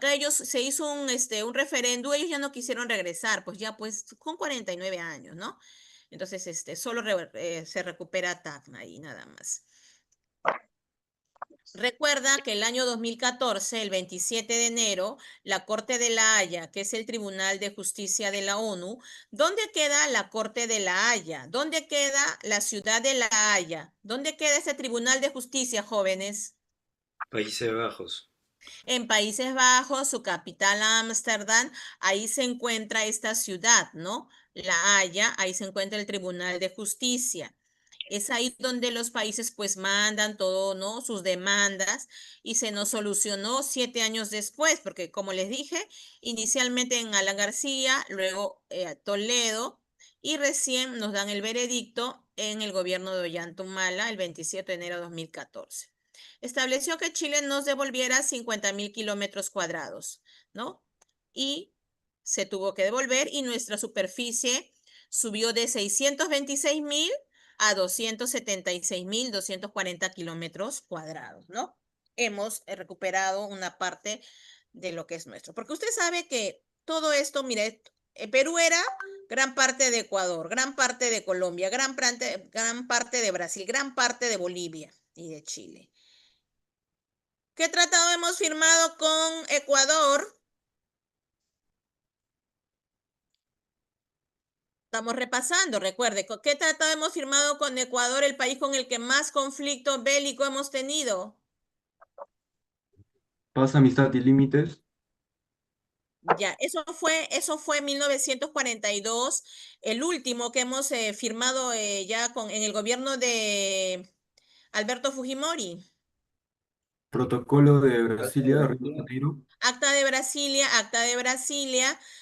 acá ellos se hizo un referéndum, ellos ya no quisieron regresar, pues ya pues con 49 años, ¿no? Entonces, solo se recupera Tacna y nada más. Recuerda que el año 2014, el 27 de enero, la Corte de la Haya, que es el Tribunal de Justicia de la ONU, ¿dónde queda la Corte de la Haya? ¿Dónde queda la ciudad de La Haya? ¿Dónde queda ese Tribunal de Justicia, jóvenes? Países Bajos. En Países Bajos, su capital Ámsterdam, ahí se encuentra esta ciudad, ¿no? La Haya, ahí se encuentra el Tribunal de Justicia. Es ahí donde los países pues mandan todo, ¿no? Sus demandas y se nos solucionó 7 años después, porque como les dije, inicialmente en Alan García, luego Toledo y recién nos dan el veredicto en el gobierno de Ollanta Humala el 27 de enero de 2014. Estableció que Chile nos devolviera 50.000 kilómetros cuadrados, ¿no? Y se tuvo que devolver y nuestra superficie subió de 626.000 a 276.240 kilómetros cuadrados, ¿no? Hemos recuperado una parte de lo que es nuestro. Porque usted sabe que todo esto, mire, Perú era gran parte de Ecuador, gran parte de Colombia, gran parte de Brasil, gran parte de Bolivia y de Chile. ¿Qué tratado hemos firmado con Ecuador? Estamos repasando, recuerde, ¿qué tratado hemos firmado con Ecuador, el país con el que más conflicto bélico hemos tenido? Paz, amistad y límites. Ya, eso fue en 1942, el último que hemos firmado ya en el gobierno de Alberto Fujimori. Protocolo de Brasilia, Río de Janeiro. Acta de Brasilia,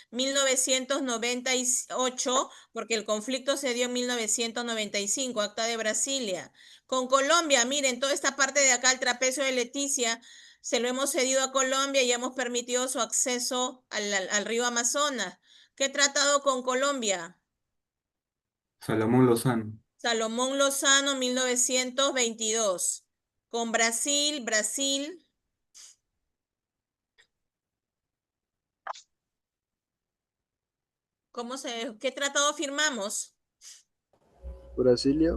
1998, porque el conflicto se dio en 1995, Acta de Brasilia. Con Colombia, miren, toda esta parte de acá, el trapecio de Leticia, se lo hemos cedido a Colombia y hemos permitido su acceso al río Amazonas. ¿Qué tratado con Colombia? Salomón Lozano. Salomón Lozano, 1922. Con Brasil, ¿qué tratado firmamos? Brasilia.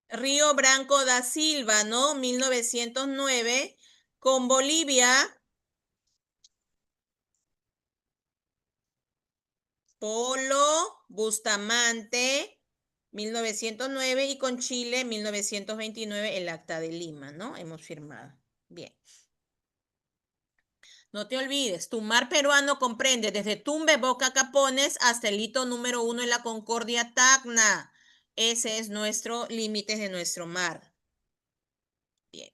Río Branco da Silva, ¿no? 1909. Con Bolivia, Polo, Bustamante, 1909. Y con Chile, 1929, el Acta de Lima, ¿no? Hemos firmado. Bien. No te olvides, tu mar peruano comprende desde Tumbe, Boca, Capones hasta el hito número 1 en la Concordia, Tacna. Ese es nuestro límite de nuestro mar. Bien.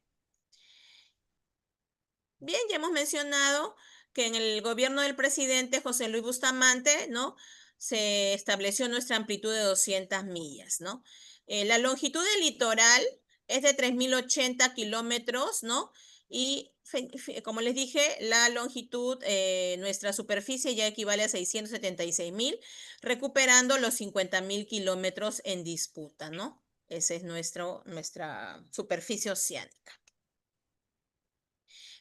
Bien, ya hemos mencionado que en el gobierno del presidente José Luis Bustamante, ¿no? Se estableció nuestra amplitud de 200 millas, ¿no? La longitud del litoral es de 3.080 kilómetros, ¿no? Y como les dije, la longitud, nuestra superficie ya equivale a 676.000, recuperando los 50.000 kilómetros en disputa, ¿no? Esa es nuestra superficie oceánica.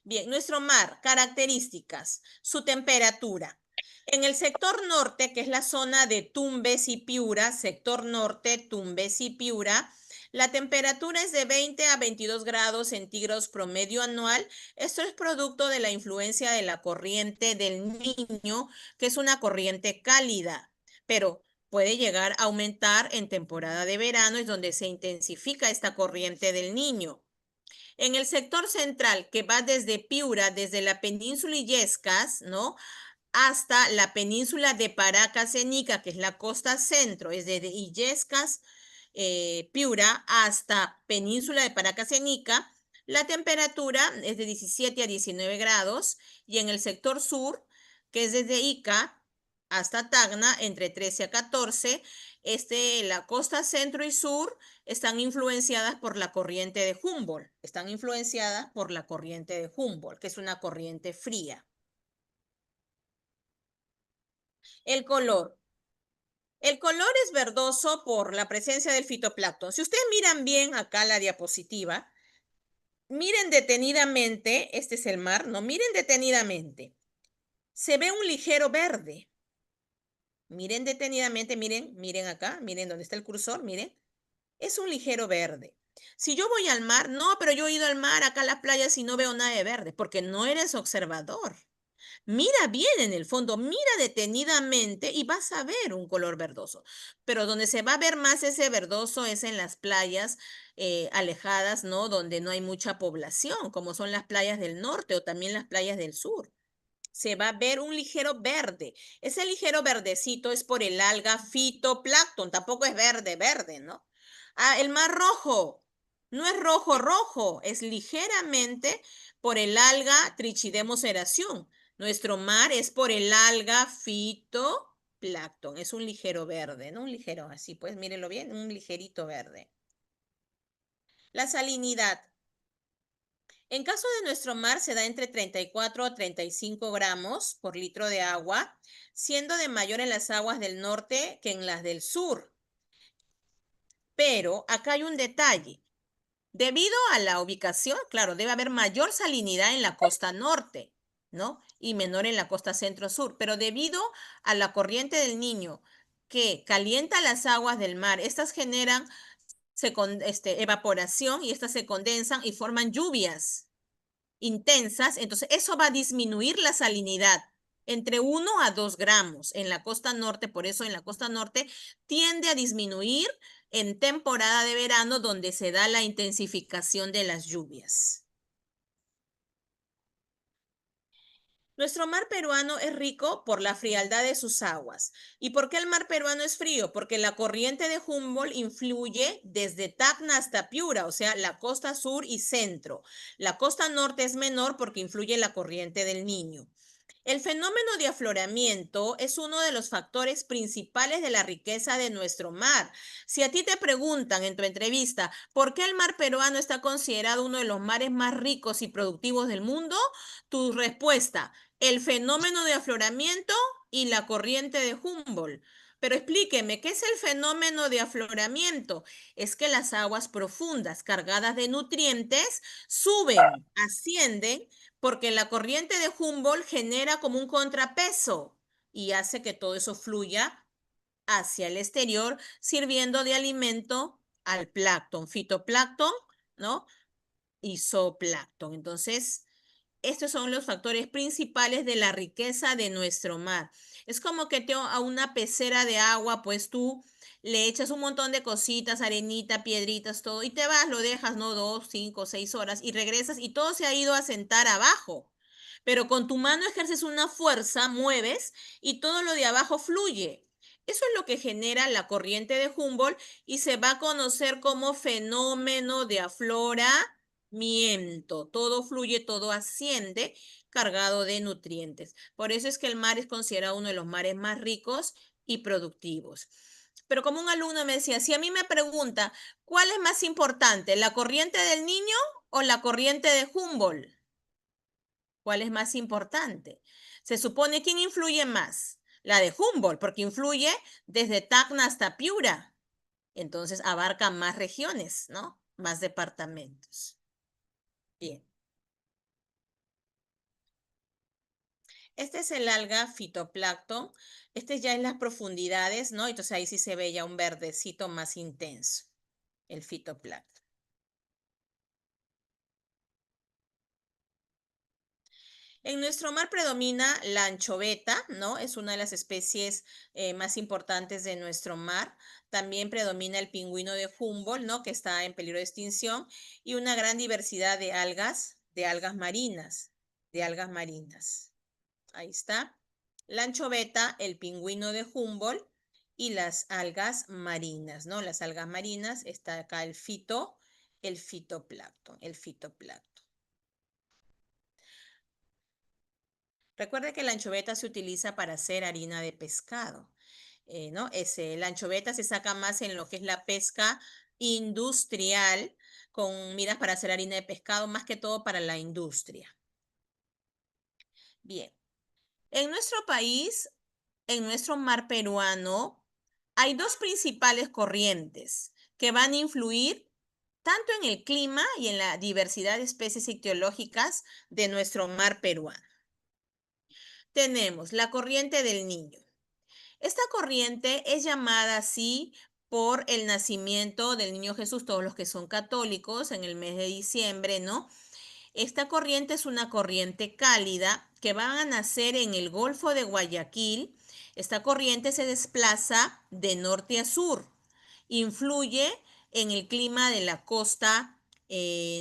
Bien, nuestro mar, características, su temperatura. En el sector norte, que es la zona de Tumbes y Piura, sector norte, Tumbes y Piura, la temperatura es de 20 a 22 grados centígrados promedio anual. Esto es producto de la influencia de la corriente del Niño, que es una corriente cálida, pero puede llegar a aumentar en temporada de verano, es donde se intensifica esta corriente del Niño. En el sector central, que va desde Piura, desde la península Illescas, ¿no? Hasta la península de Paracas-Cenica, que es la costa centro, es desde Illescas, Piura, hasta península de Paracas-Cenica, la temperatura es de 17 a 19 grados, y en el sector sur, que es desde Ica hasta Tacna, entre 13 a 14, la costa centro y sur están influenciadas por la corriente de Humboldt, que es una corriente fría. El color. El color es verdoso por la presencia del fitoplancton. Si ustedes miran bien acá la diapositiva, miren detenidamente, este es el mar, ¿no? Miren detenidamente. Se ve un ligero verde. Miren detenidamente, miren acá, miren dónde está el cursor, miren. Es un ligero verde. Si yo voy al mar, no, pero yo he ido al mar, acá a las playas y no veo nada de verde, porque no eres observador. Mira bien en el fondo, mira detenidamente y vas a ver un color verdoso. Pero donde se va a ver más ese verdoso es en las playas alejadas, ¿no? Donde no hay mucha población, como son las playas del norte o también las playas del sur. Se va a ver un ligero verde. Ese ligero verdecito es por el alga fitoplancton, tampoco es verde, verde, ¿no? Ah, el mar rojo, no es rojo, rojo, es ligeramente por el alga Trichidemus eracium. Nuestro mar es por el alga fitoplancton, es un ligero verde, ¿no? Un ligero, así pues, mírenlo bien, un ligerito verde. La salinidad. En caso de nuestro mar se da entre 34 a 35 gramos por litro de agua, siendo de mayor en las aguas del norte que en las del sur. Pero acá hay un detalle. Debido a la ubicación, claro, debe haber mayor salinidad en la costa norte, ¿no? Y menor en la costa centro-sur. Pero debido a la corriente del Niño que calienta las aguas del mar, estas generan evaporación y estas se condensan y forman lluvias intensas, entonces eso va a disminuir la salinidad entre 1 a 2 gramos en la costa norte, por eso en la costa norte tiende a disminuir en temporada de verano donde se da la intensificación de las lluvias. Nuestro mar peruano es rico por la frialdad de sus aguas. ¿Y por qué el mar peruano es frío? Porque la corriente de Humboldt influye desde Tacna hasta Piura, o sea, la costa sur y centro. La costa norte es menor porque influye la corriente del Niño. El fenómeno de afloramiento es uno de los factores principales de la riqueza de nuestro mar. Si a ti te preguntan en tu entrevista por qué el mar peruano está considerado uno de los mares más ricos y productivos del mundo, tu respuesta, el fenómeno de afloramiento y la corriente de Humboldt. Pero explíqueme, ¿qué es el fenómeno de afloramiento? Es que las aguas profundas cargadas de nutrientes suben, ascienden porque la corriente de Humboldt genera como un contrapeso y hace que todo eso fluya hacia el exterior, sirviendo de alimento al plancton, fitoplancton, ¿no? Y zooplancton. Entonces, estos son los factores principales de la riqueza de nuestro mar. Es como que a una pecera de agua, pues tú le echas un montón de cositas, arenita, piedritas, todo, y te vas, lo dejas, ¿no? 2, 5, 6 horas, y regresas y todo se ha ido a sentar abajo. Pero con tu mano ejerces una fuerza, mueves, y todo lo de abajo fluye. Eso es lo que genera la corriente de Humboldt y se va a conocer como fenómeno de afloramiento. Todo fluye, todo asciende cargado de nutrientes. Por eso es que el mar es considerado uno de los mares más ricos y productivos. Pero como un alumno me decía, si a mí me pregunta, ¿cuál es más importante, la corriente del Niño o la corriente de Humboldt? ¿Cuál es más importante? Se supone quién influye más, la de Humboldt, porque influye desde Tacna hasta Piura. Entonces abarca más regiones, ¿no? Más departamentos. Bien. Este es el alga fitoplancton. Este ya en las profundidades, ¿no? Entonces ahí sí se ve ya un verdecito más intenso, el fitoplancton. En nuestro mar predomina la anchoveta, ¿no? Es una de las especies más importantes de nuestro mar. También predomina el pingüino de Humboldt, ¿no? Que está en peligro de extinción. Y una gran diversidad de algas marinas, de algas marinas. Ahí está. La anchoveta, el pingüino de Humboldt y las algas marinas, ¿no? Las algas marinas, está acá el fitoplancton, el fitoplancton. Recuerde que la anchoveta se utiliza para hacer harina de pescado, ¿no? La anchoveta se saca más en lo que es la pesca industrial, con miras para hacer harina de pescado, más que todo para la industria. Bien, en nuestro país, en nuestro mar peruano, hay dos principales corrientes que van a influir tanto en el clima y en la diversidad de especies ictiológicas de nuestro mar peruano. Tenemos la corriente del Niño. Esta corriente es llamada así por el nacimiento del Niño Jesús, todos los que son católicos, en el mes de diciembre, ¿no? Esta corriente es una corriente cálida que va a nacer en el Golfo de Guayaquil. Esta corriente se desplaza de norte a sur. Influye en el clima de la costa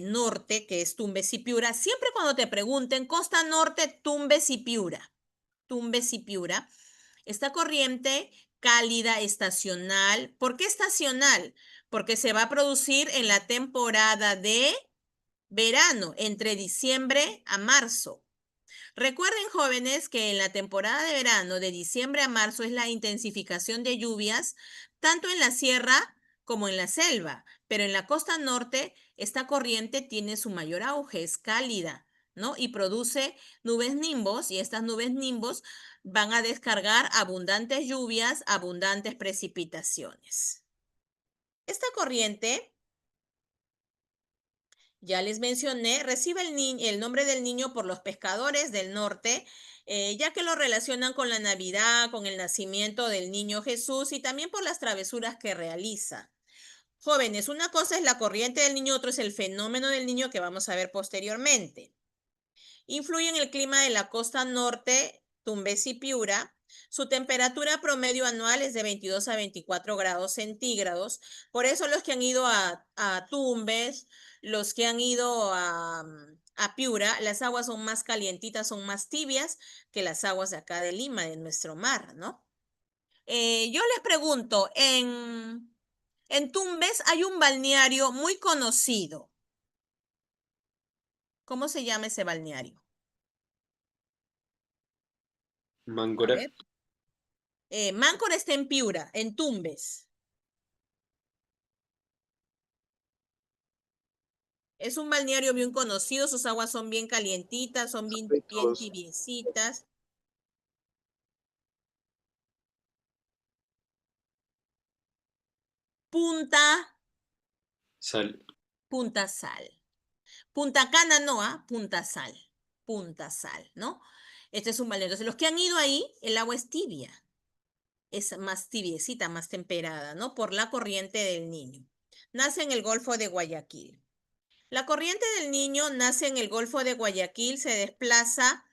norte, que es Tumbes y Piura. Siempre cuando te pregunten costa norte, Tumbes y Piura. Tumbes y Piura. Esta corriente cálida estacional. ¿Por qué estacional? Porque se va a producir en la temporada de verano, entre diciembre a marzo. Recuerden, jóvenes, que en la temporada de verano, de diciembre a marzo, es la intensificación de lluvias, tanto en la sierra como en la selva. Pero en la costa norte, esta corriente tiene su mayor auge, es cálida, ¿no? Y produce nubes nimbos, y estas nubes nimbos van a descargar abundantes lluvias, abundantes precipitaciones. Esta corriente, ya les mencioné, recibe el nombre del niño por los pescadores del norte, ya que lo relacionan con la Navidad, con el nacimiento del niño Jesús y también por las travesuras que realiza. Jóvenes, una cosa es la corriente del niño, otro es el fenómeno del niño que vamos a ver posteriormente. Influye en el clima de la costa norte, Tumbes y Piura. Su temperatura promedio anual es de 22 a 24 grados centígrados. Por eso los que han ido a Tumbes, los que han ido a Piura, las aguas son más calientitas, son más tibias que las aguas de acá de Lima, de nuestro mar, ¿no? Yo les pregunto, en Tumbes hay un balneario muy conocido. ¿Cómo se llama ese balneario? A Máncora. ver. Máncora está en Piura, en Tumbes. Es un balneario bien conocido, sus aguas son bien calientitas, son bien Ricos. tibiecitas. Sal. Punta Sal. Punta Cana no, Punta Sal. Punta Sal, ¿no? Este es un balneario. Entonces, los que han ido ahí, el agua es tibia. Es más tibiecita, más temperada, ¿no? Por la corriente del Niño. Nace en el Golfo de Guayaquil. La corriente del Niño nace en el Golfo de Guayaquil, se desplaza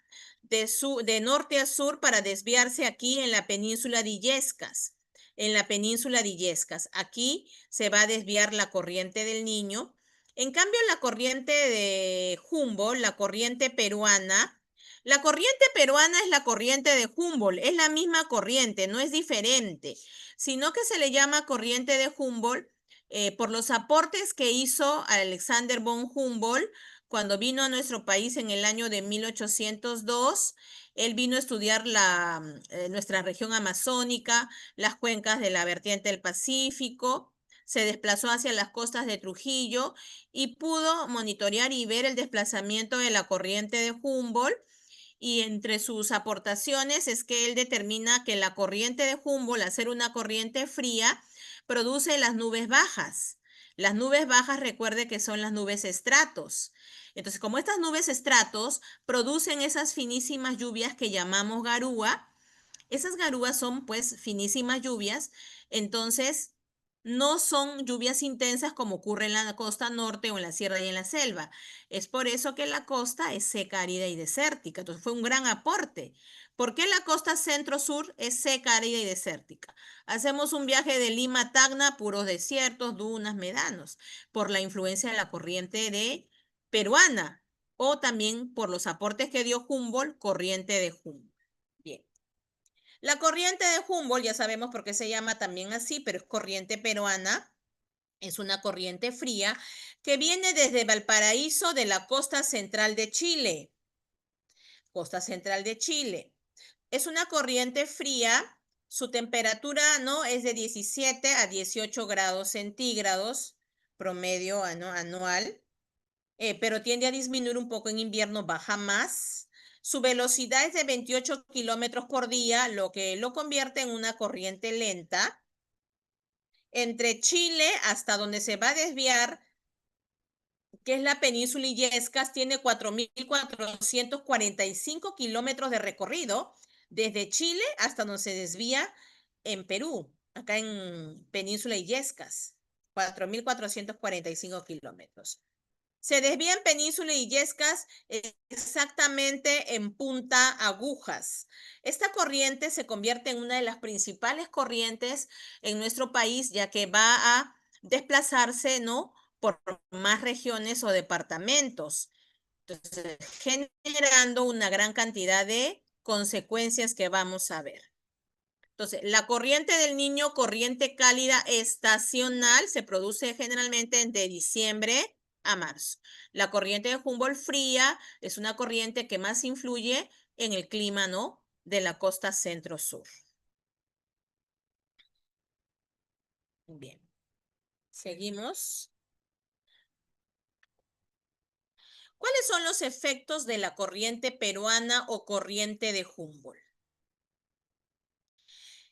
de norte a sur para desviarse aquí en la península de Illescas. En la península de Illescas. Aquí se va a desviar la corriente del Niño. En cambio, la corriente de Humboldt, la corriente peruana es la corriente de Humboldt, es la misma corriente, no es diferente, sino que se le llama corriente de Humboldt por los aportes que hizo Alexander von Humboldt cuando vino a nuestro país en el año de 1802. Él vino a estudiar nuestra región amazónica, las cuencas de la vertiente del Pacífico, se desplazó hacia las costas de Trujillo y pudo monitorear y ver el desplazamiento de la corriente de Humboldt. Y entre sus aportaciones es que él determina que la corriente de Humboldt, al ser una corriente fría, produce las nubes bajas. Las nubes bajas, recuerde que son las nubes estratos. Entonces, como estas nubes estratos producen esas finísimas lluvias que llamamos garúa, esas garúas son pues finísimas lluvias, entonces no son lluvias intensas como ocurre en la costa norte o en la sierra y en la selva. Es por eso que la costa es seca, árida y desértica. Entonces fue un gran aporte. ¿Por qué la costa centro-sur es seca, árida y desértica? Hacemos un viaje de Lima a Tacna, puros desiertos, dunas, médanos, por la influencia de la corriente de peruana o también por los aportes que dio Humboldt, corriente de Humboldt. Bien. La corriente de Humboldt, ya sabemos por qué se llama también así, pero es corriente peruana. Es una corriente fría que viene desde Valparaíso de la costa central de Chile. Costa central de Chile. Es una corriente fría. Su temperatura, ¿no?, es de 17 a 18 grados centígrados promedio anual. Pero tiende a disminuir un poco en invierno, baja más. Su velocidad es de 28 kilómetros por día, lo que lo convierte en una corriente lenta. Entre Chile, hasta donde se va a desviar que es la península Illescas, tiene 4.445 kilómetros de recorrido desde Chile hasta donde se desvía en Perú, acá en península Illescas, 4.445 kilómetros. Se desvía en Península Illescas exactamente en Punta Agujas. Esta corriente se convierte en una de las principales corrientes en nuestro país, ya que va a desplazarse, ¿no?, por más regiones o departamentos. Entonces, generando una gran cantidad de consecuencias que vamos a ver. Entonces, la corriente del Niño, corriente cálida estacional, se produce generalmente entre diciembre a marzo. La corriente de Humboldt fría es una corriente que más influye en el clima, ¿no?, de la costa centro-sur. Bien, seguimos. ¿Cuáles son los efectos de la corriente peruana o corriente de Humboldt?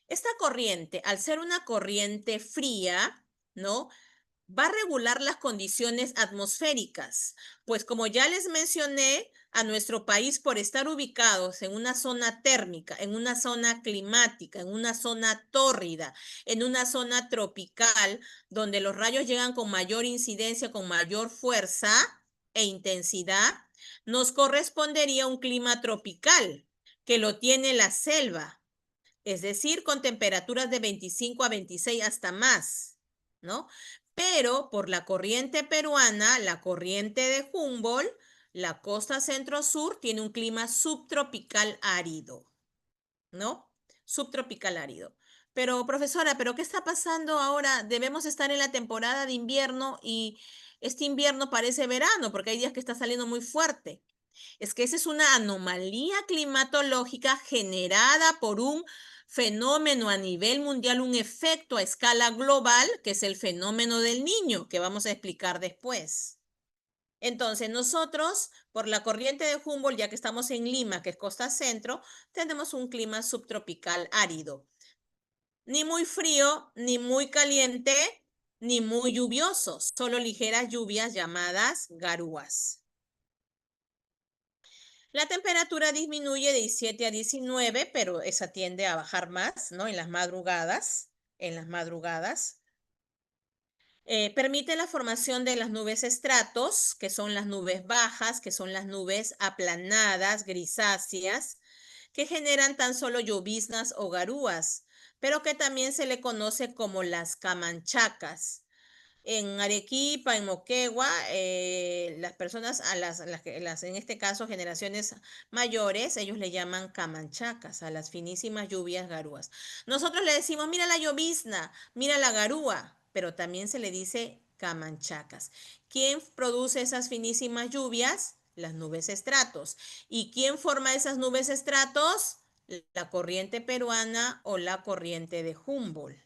Esta corriente, al ser una corriente fría, ¿no?, va a regular las condiciones atmosféricas, pues como ya les mencioné, a nuestro país, por estar ubicados en una zona térmica, en una zona climática, en una zona tórrida, en una zona tropical, donde los rayos llegan con mayor incidencia, con mayor fuerza e intensidad, nos correspondería un clima tropical, que lo tiene la selva, es decir, con temperaturas de 25 a 26 hasta más, ¿no? Pero por la corriente peruana, la corriente de Humboldt, la costa centro-sur tiene un clima subtropical árido, ¿no? Subtropical árido. Pero, profesora, ¿pero qué está pasando ahora? Debemos estar en la temporada de invierno y este invierno parece verano porque hay días que está saliendo muy fuerte. Es que esa es una anomalía climatológica generada por un fenómeno a nivel mundial, un efecto a escala global, que es el fenómeno del Niño, que vamos a explicar después. Entonces, nosotros, por la corriente de Humboldt, ya que estamos en Lima, que es costa centro, tenemos un clima subtropical árido. Ni muy frío, ni muy caliente, ni muy lluvioso, solo ligeras lluvias llamadas garúas. La temperatura disminuye de 17 a 19, pero esa tiende a bajar más, ¿no?, en las madrugadas. Permite la formación de las nubes estratos, que son las nubes bajas, que son las nubes aplanadas, grisáceas, que generan tan solo lloviznas o garúas, pero que también se le conoce como las camanchacas. En Arequipa, en Moquegua, las personas, en este caso generaciones mayores, ellos le llaman camanchacas, a las finísimas lluvias garúas. Nosotros le decimos, mira la llovizna, mira la garúa, pero también se le dice camanchacas. ¿Quién produce esas finísimas lluvias? Las nubes estratos. ¿Y quién forma esas nubes estratos? La corriente peruana o la corriente de Humboldt.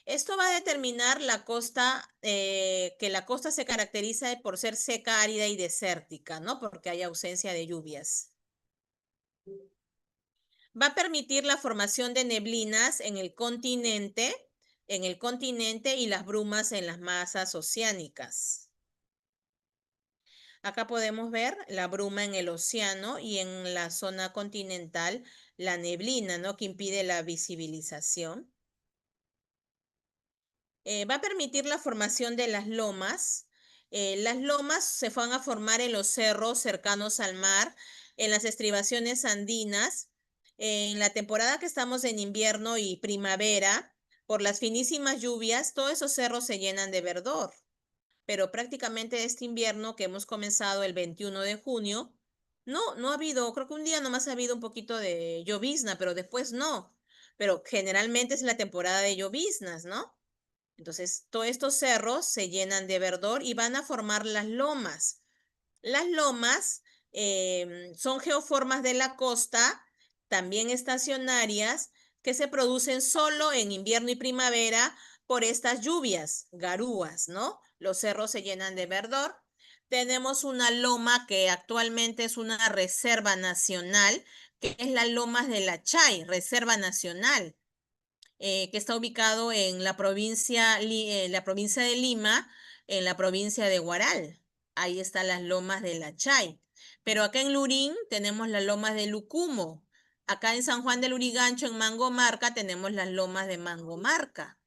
Esto va a determinar la costa, que la costa se caracteriza por ser seca, árida y desértica, ¿no?, porque hay ausencia de lluvias. Va a permitir la formación de neblinas en el continente y las brumas en las masas oceánicas. Acá podemos ver la bruma en el océano y en la zona continental la neblina, ¿no?, que impide la visibilización. Va a permitir la formación de las lomas. Las lomas se van a formar en los cerros cercanos al mar, en las estribaciones andinas. En la temporada que estamos en invierno y primavera, por las finísimas lluvias, todos esos cerros se llenan de verdor. Pero prácticamente este invierno que hemos comenzado el 21 de junio, no ha habido, creo que un día nomás ha habido un poquito de llovizna, pero después no. Pero generalmente es la temporada de lloviznas, ¿no? Entonces, todos estos cerros se llenan de verdor y van a formar las lomas. Las lomas son geoformas de la costa, también estacionarias, que se producen solo en invierno y primavera por estas lluvias, garúas, ¿no? Los cerros se llenan de verdor. Tenemos una loma que actualmente es una reserva nacional, que es la Lomas de la Chay, reserva nacional. Que está ubicado en la provincia de Lima, en la provincia de Huaral. Ahí están las lomas de La Chay. Pero acá en Lurín tenemos las lomas de Lucumo. Acá en San Juan del Urigancho, en Mangomarca, tenemos las lomas de Mangomarca,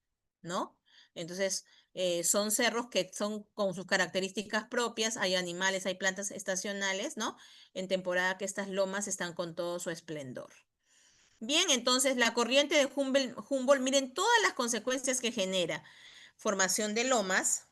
¿no? Entonces, son cerros que son con sus características propias. Hay animales, hay plantas estacionales, ¿no? En temporada que estas lomas están con todo su esplendor. Bien, entonces la corriente de Humboldt, miren todas las consecuencias que genera. Formación de lomas.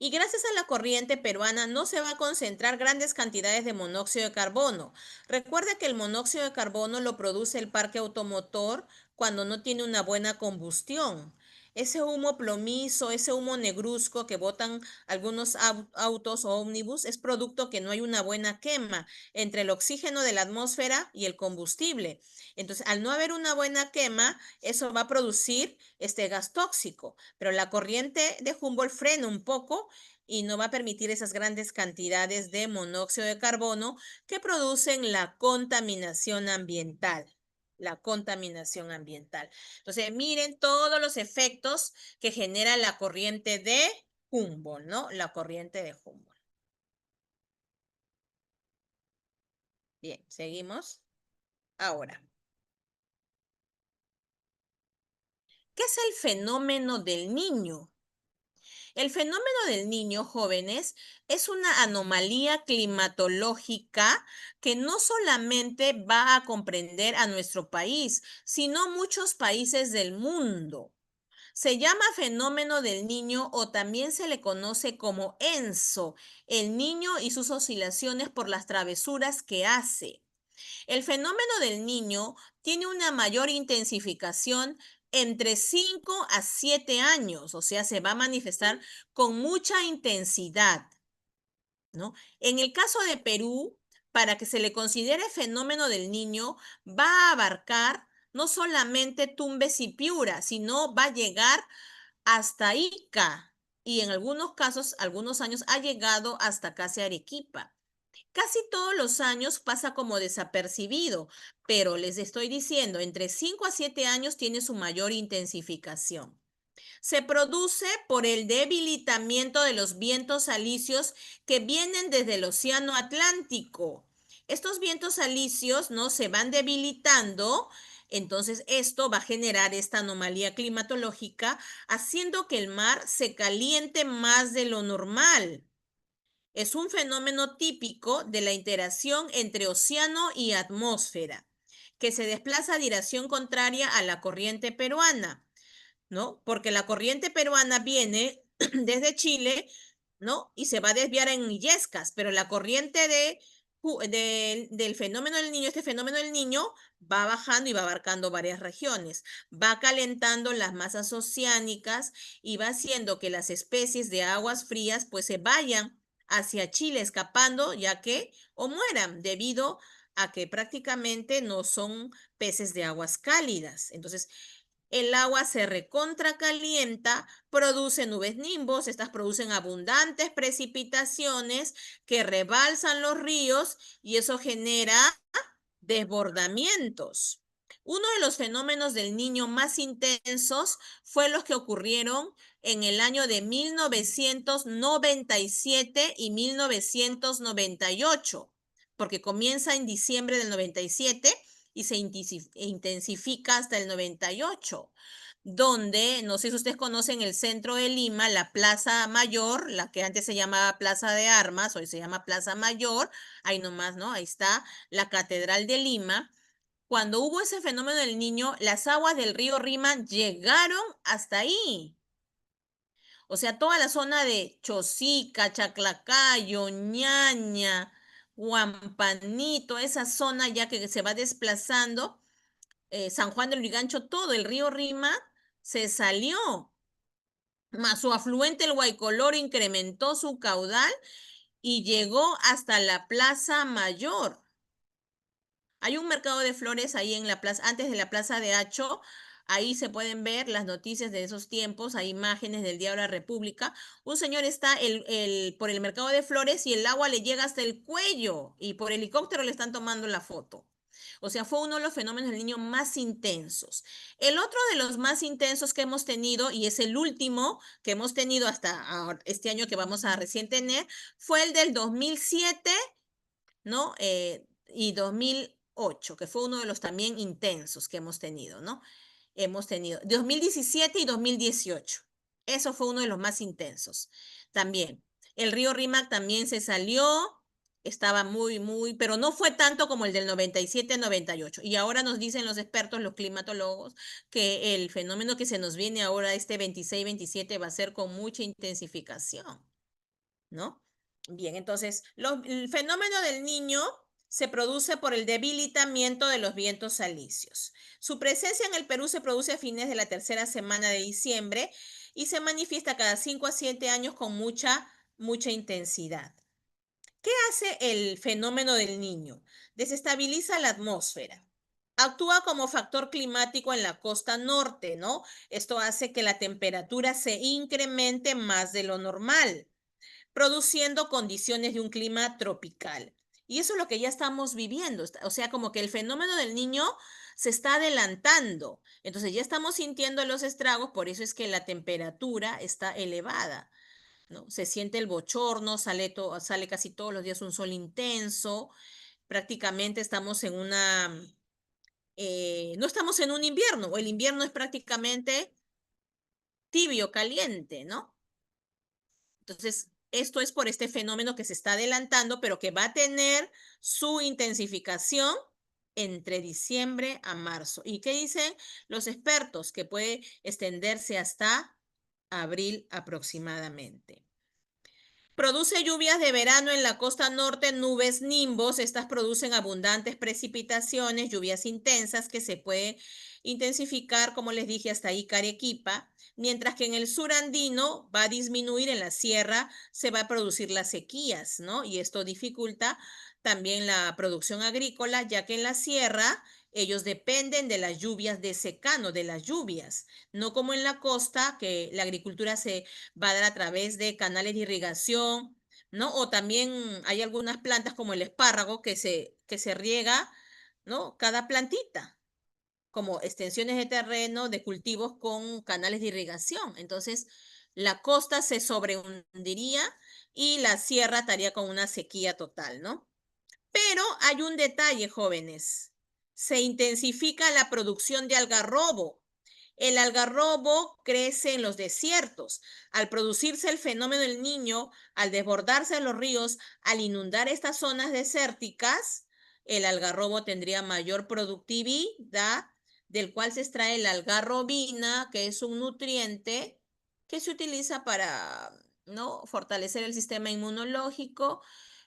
Y gracias a la corriente peruana no se va a concentrar grandes cantidades de monóxido de carbono. Recuerda que el monóxido de carbono lo produce el parque automotor cuando no tiene una buena combustión. Ese humo plomizo, ese humo negruzco que botan algunos autos o ómnibus es producto que no hay una buena quema entre el oxígeno de la atmósfera y el combustible. Entonces, al no haber una buena quema, eso va a producir este gas tóxico. Pero la corriente de Humboldt frena un poco y no va a permitir esas grandes cantidades de monóxido de carbono que producen la contaminación ambiental. La contaminación ambiental. Entonces, miren todos los efectos que genera la corriente de Humboldt, ¿no? La corriente de Humboldt. Bien, seguimos. Ahora, ¿qué es el fenómeno del Niño? El fenómeno del Niño, jóvenes, es una anomalía climatológica que no solamente va a comprender a nuestro país, sino muchos países del mundo. Se llama fenómeno del Niño o también se le conoce como ENSO, el niño y sus oscilaciones por las travesuras que hace. El fenómeno del Niño tiene una mayor intensificación entre 5 a 7 años, o sea, se va a manifestar con mucha intensidad, ¿no? En el caso de Perú, para que se le considere fenómeno del Niño, va a abarcar no solamente Tumbes y Piura, sino va a llegar hasta Ica y en algunos casos, algunos años, ha llegado hasta casi Arequipa. Casi todos los años pasa como desapercibido, pero les estoy diciendo, entre 5 a 7 años tiene su mayor intensificación. Se produce por el debilitamiento de los vientos alisios que vienen desde el Océano Atlántico. Estos vientos alisios no se van debilitando, entonces esto va a generar esta anomalía climatológica, haciendo que el mar se caliente más de lo normal. Es un fenómeno típico de la interacción entre océano y atmósfera, que se desplaza a dirección contraria a la corriente peruana, ¿no? Porque la corriente peruana viene desde Chile, ¿no? Y se va a desviar en Illescas, pero la corriente del fenómeno del Niño, este fenómeno del Niño, va bajando y va abarcando varias regiones, va calentando las masas oceánicas y va haciendo que las especies de aguas frías pues se vayan hacia Chile escapando, ya que o mueran debido a que prácticamente no son peces de aguas cálidas. Entonces, el agua se recontracalienta, produce nubes nimbos, estas producen abundantes precipitaciones que rebalsan los ríos y eso genera desbordamientos. Uno de los fenómenos del Niño más intensos fue los que ocurrieron en el año de 1997 y 1998, porque comienza en diciembre del 97 y se intensifica hasta el 98, donde, no sé si ustedes conocen el centro de Lima, la Plaza Mayor, la que antes se llamaba Plaza de Armas, hoy se llama Plaza Mayor, ahí nomás, ¿no? Ahí está la Catedral de Lima. Cuando hubo ese fenómeno del Niño, las aguas del río Rima llegaron hasta ahí. O sea, toda la zona de Chosica, Chaclacayo, Ñaña, Huampanito, esa zona ya que se va desplazando, San Juan del Urigancho, todo el río Rima se salió, más su afluente el Guaycolor incrementó su caudal y llegó hasta la Plaza Mayor. Hay un mercado de flores ahí en la plaza, antes de la Plaza de Hacho. Ahí se pueden ver las noticias de esos tiempos, hay imágenes del Diario de la República. Un señor está por el mercado de flores y el agua le llega hasta el cuello y por helicóptero le están tomando la foto. O sea, fue uno de los fenómenos del Niño más intensos. El otro de los más intensos que hemos tenido, y es el último que hemos tenido hasta este año que vamos a recién tener, fue el del 2007, ¿no? Y 2008, que fue uno de los también intensos que hemos tenido, ¿no? Hemos tenido 2017 y 2018. Eso fue uno de los más intensos. También, el río Rímac también se salió, estaba muy, pero no fue tanto como el del 97-98. Y ahora nos dicen los expertos, los climatólogos, que el fenómeno que se nos viene ahora, este 26-27, va a ser con mucha intensificación, ¿no? Bien, entonces, el fenómeno del Niño se produce por el debilitamiento de los vientos alisios. Su presencia en el Perú se produce a fines de la tercera semana de diciembre y se manifiesta cada 5 a 7 años con mucha intensidad. ¿Qué hace el fenómeno del Niño? Desestabiliza la atmósfera. Actúa como factor climático en la costa norte, ¿no? Esto hace que la temperatura se incremente más de lo normal, produciendo condiciones de un clima tropical. Y eso es lo que ya estamos viviendo. O sea, como que el fenómeno del Niño se está adelantando. Entonces ya estamos sintiendo los estragos, por eso es que la temperatura está elevada, ¿no? Se siente el bochorno, sale casi todos los días un sol intenso. Prácticamente estamos en no estamos en un invierno, el invierno es prácticamente tibio, caliente, ¿no? Entonces, esto es por este fenómeno que se está adelantando, pero que va a tener su intensificación entre diciembre a marzo. ¿Y qué dicen los expertos? Que puede extenderse hasta abril aproximadamente. Produce lluvias de verano en la costa norte, nubes nimbos. Estas producen abundantes precipitaciones, lluvias intensas que se pueden intensificar, como les dije, hasta Ica, Arequipa. Mientras que en el sur andino va a disminuir, en la sierra se va a producir las sequías, ¿no? Y esto dificulta también la producción agrícola, ya que en la sierra ellos dependen de las lluvias de secano, de las lluvias, no como en la costa, que la agricultura se va a dar a través de canales de irrigación, ¿no? O también hay algunas plantas como el espárrago que se riega, ¿no? Cada plantita, como extensiones de terreno, de cultivos con canales de irrigación. Entonces, la costa se sobrehundiría y la sierra estaría con una sequía total, ¿no? Pero hay un detalle, jóvenes. Se intensifica la producción de algarrobo. El algarrobo crece en los desiertos. Al producirse el fenómeno del Niño, al desbordarse los ríos, al inundar estas zonas desérticas, el algarrobo tendría mayor productividad, del cual se extrae la algarrobina, que es un nutriente que se utiliza para, ¿no?, fortalecer el sistema inmunológico,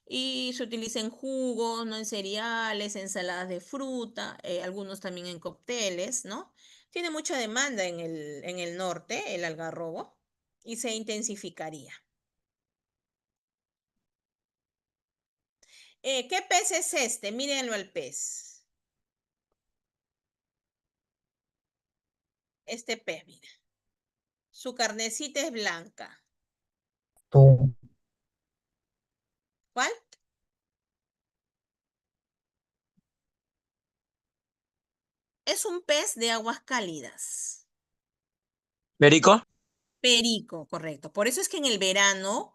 y se utiliza en jugos, ¿no?, en cereales, ensaladas de fruta, algunos también en cócteles, ¿no? Tiene mucha demanda en el norte, el algarrobo, y se intensificaría. ¿Qué pez es este? Mírenlo al pez. Este pez, mira. Su carnecita es blanca. Atún. ¿Cuál? Es un pez de aguas cálidas. ¿Perico? Perico, correcto. Por eso es que en el verano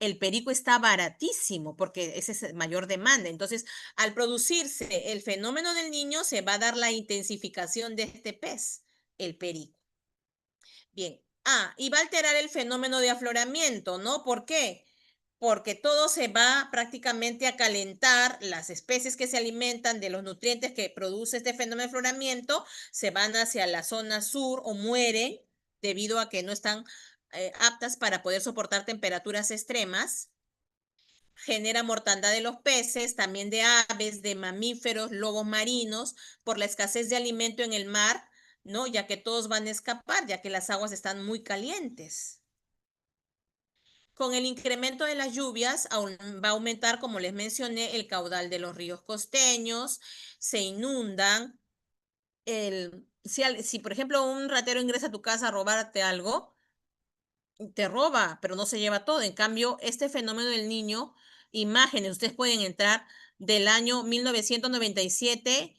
el perico está baratísimo, porque esa es mayor demanda. Entonces, al producirse el fenómeno del Niño, se va a dar la intensificación de este pez, el perico. Bien. Y va a alterar el fenómeno de afloramiento, ¿no? ¿Por qué? Porque todo se va prácticamente a calentar. Las especies que se alimentan de los nutrientes que produce este fenómeno de afloramiento se van hacia la zona sur o mueren debido a que no están aptas para poder soportar temperaturas extremas. Genera mortandad de los peces, también de aves, de mamíferos, lobos marinos, por la escasez de alimento en el mar, ¿no? Ya que todos van a escapar, ya que las aguas están muy calientes. Con el incremento de las lluvias va a aumentar, como les mencioné, el caudal de los ríos costeños, se inundan. Si, por ejemplo, un ratero ingresa a tu casa a robarte algo, te roba, pero no se lleva todo. En cambio, este fenómeno del Niño, imágenes, ustedes pueden entrar del año 1997,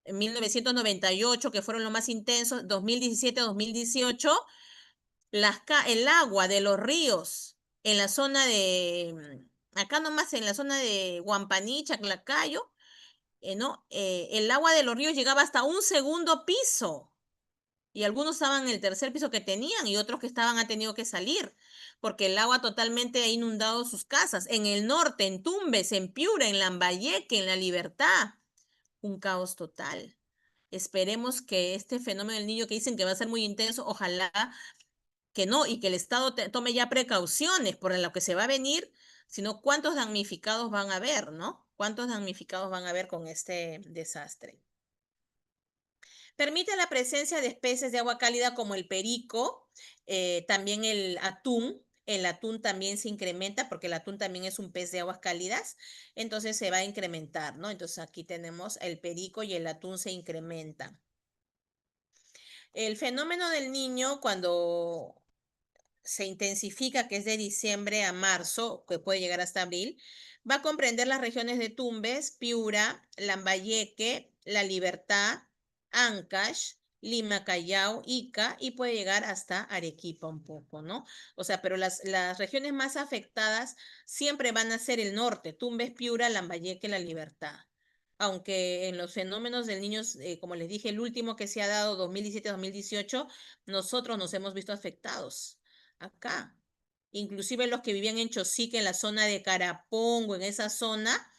1998, que fueron los más intensos, 2017, 2018, el agua de los ríos en la zona de, acá nomás en la zona de Huampaní, Chaclacayo, ¿no? El agua de los ríos llegaba hasta un segundo piso. Y algunos estaban en el tercer piso que tenían y otros que estaban han tenido que salir porque el agua totalmente ha inundado sus casas. En el norte, en Tumbes, en Piura, en Lambayeque, en La Libertad. Un caos total. Esperemos que este fenómeno del niño que dicen que va a ser muy intenso, ojalá que no, y que el Estado tome ya precauciones por lo que se va a venir, sino cuántos damnificados van a haber, ¿no? ¿Cuántos damnificados van a haber con este desastre? Permite la presencia de especies de agua cálida como el perico, también el atún. El atún también se incrementa porque el atún también es un pez de aguas cálidas, entonces se va a incrementar, ¿no? Entonces aquí tenemos el perico y el atún se incrementan. El fenómeno del niño cuando se intensifica, que es de diciembre a marzo, que puede llegar hasta abril, va a comprender las regiones de Tumbes, Piura, Lambayeque, La Libertad, Ancash, Lima, Callao, Ica, y puede llegar hasta Arequipa un poco, ¿no? O sea, pero las regiones más afectadas siempre van a ser el norte, Tumbes, Piura, Lambayeque, La Libertad. Aunque en los fenómenos del niño, como les dije, el último que se ha dado, 2017-2018, nosotros nos hemos visto afectados acá. Inclusive los que vivían en Chosique, en la zona de Carapongo, en esa zona,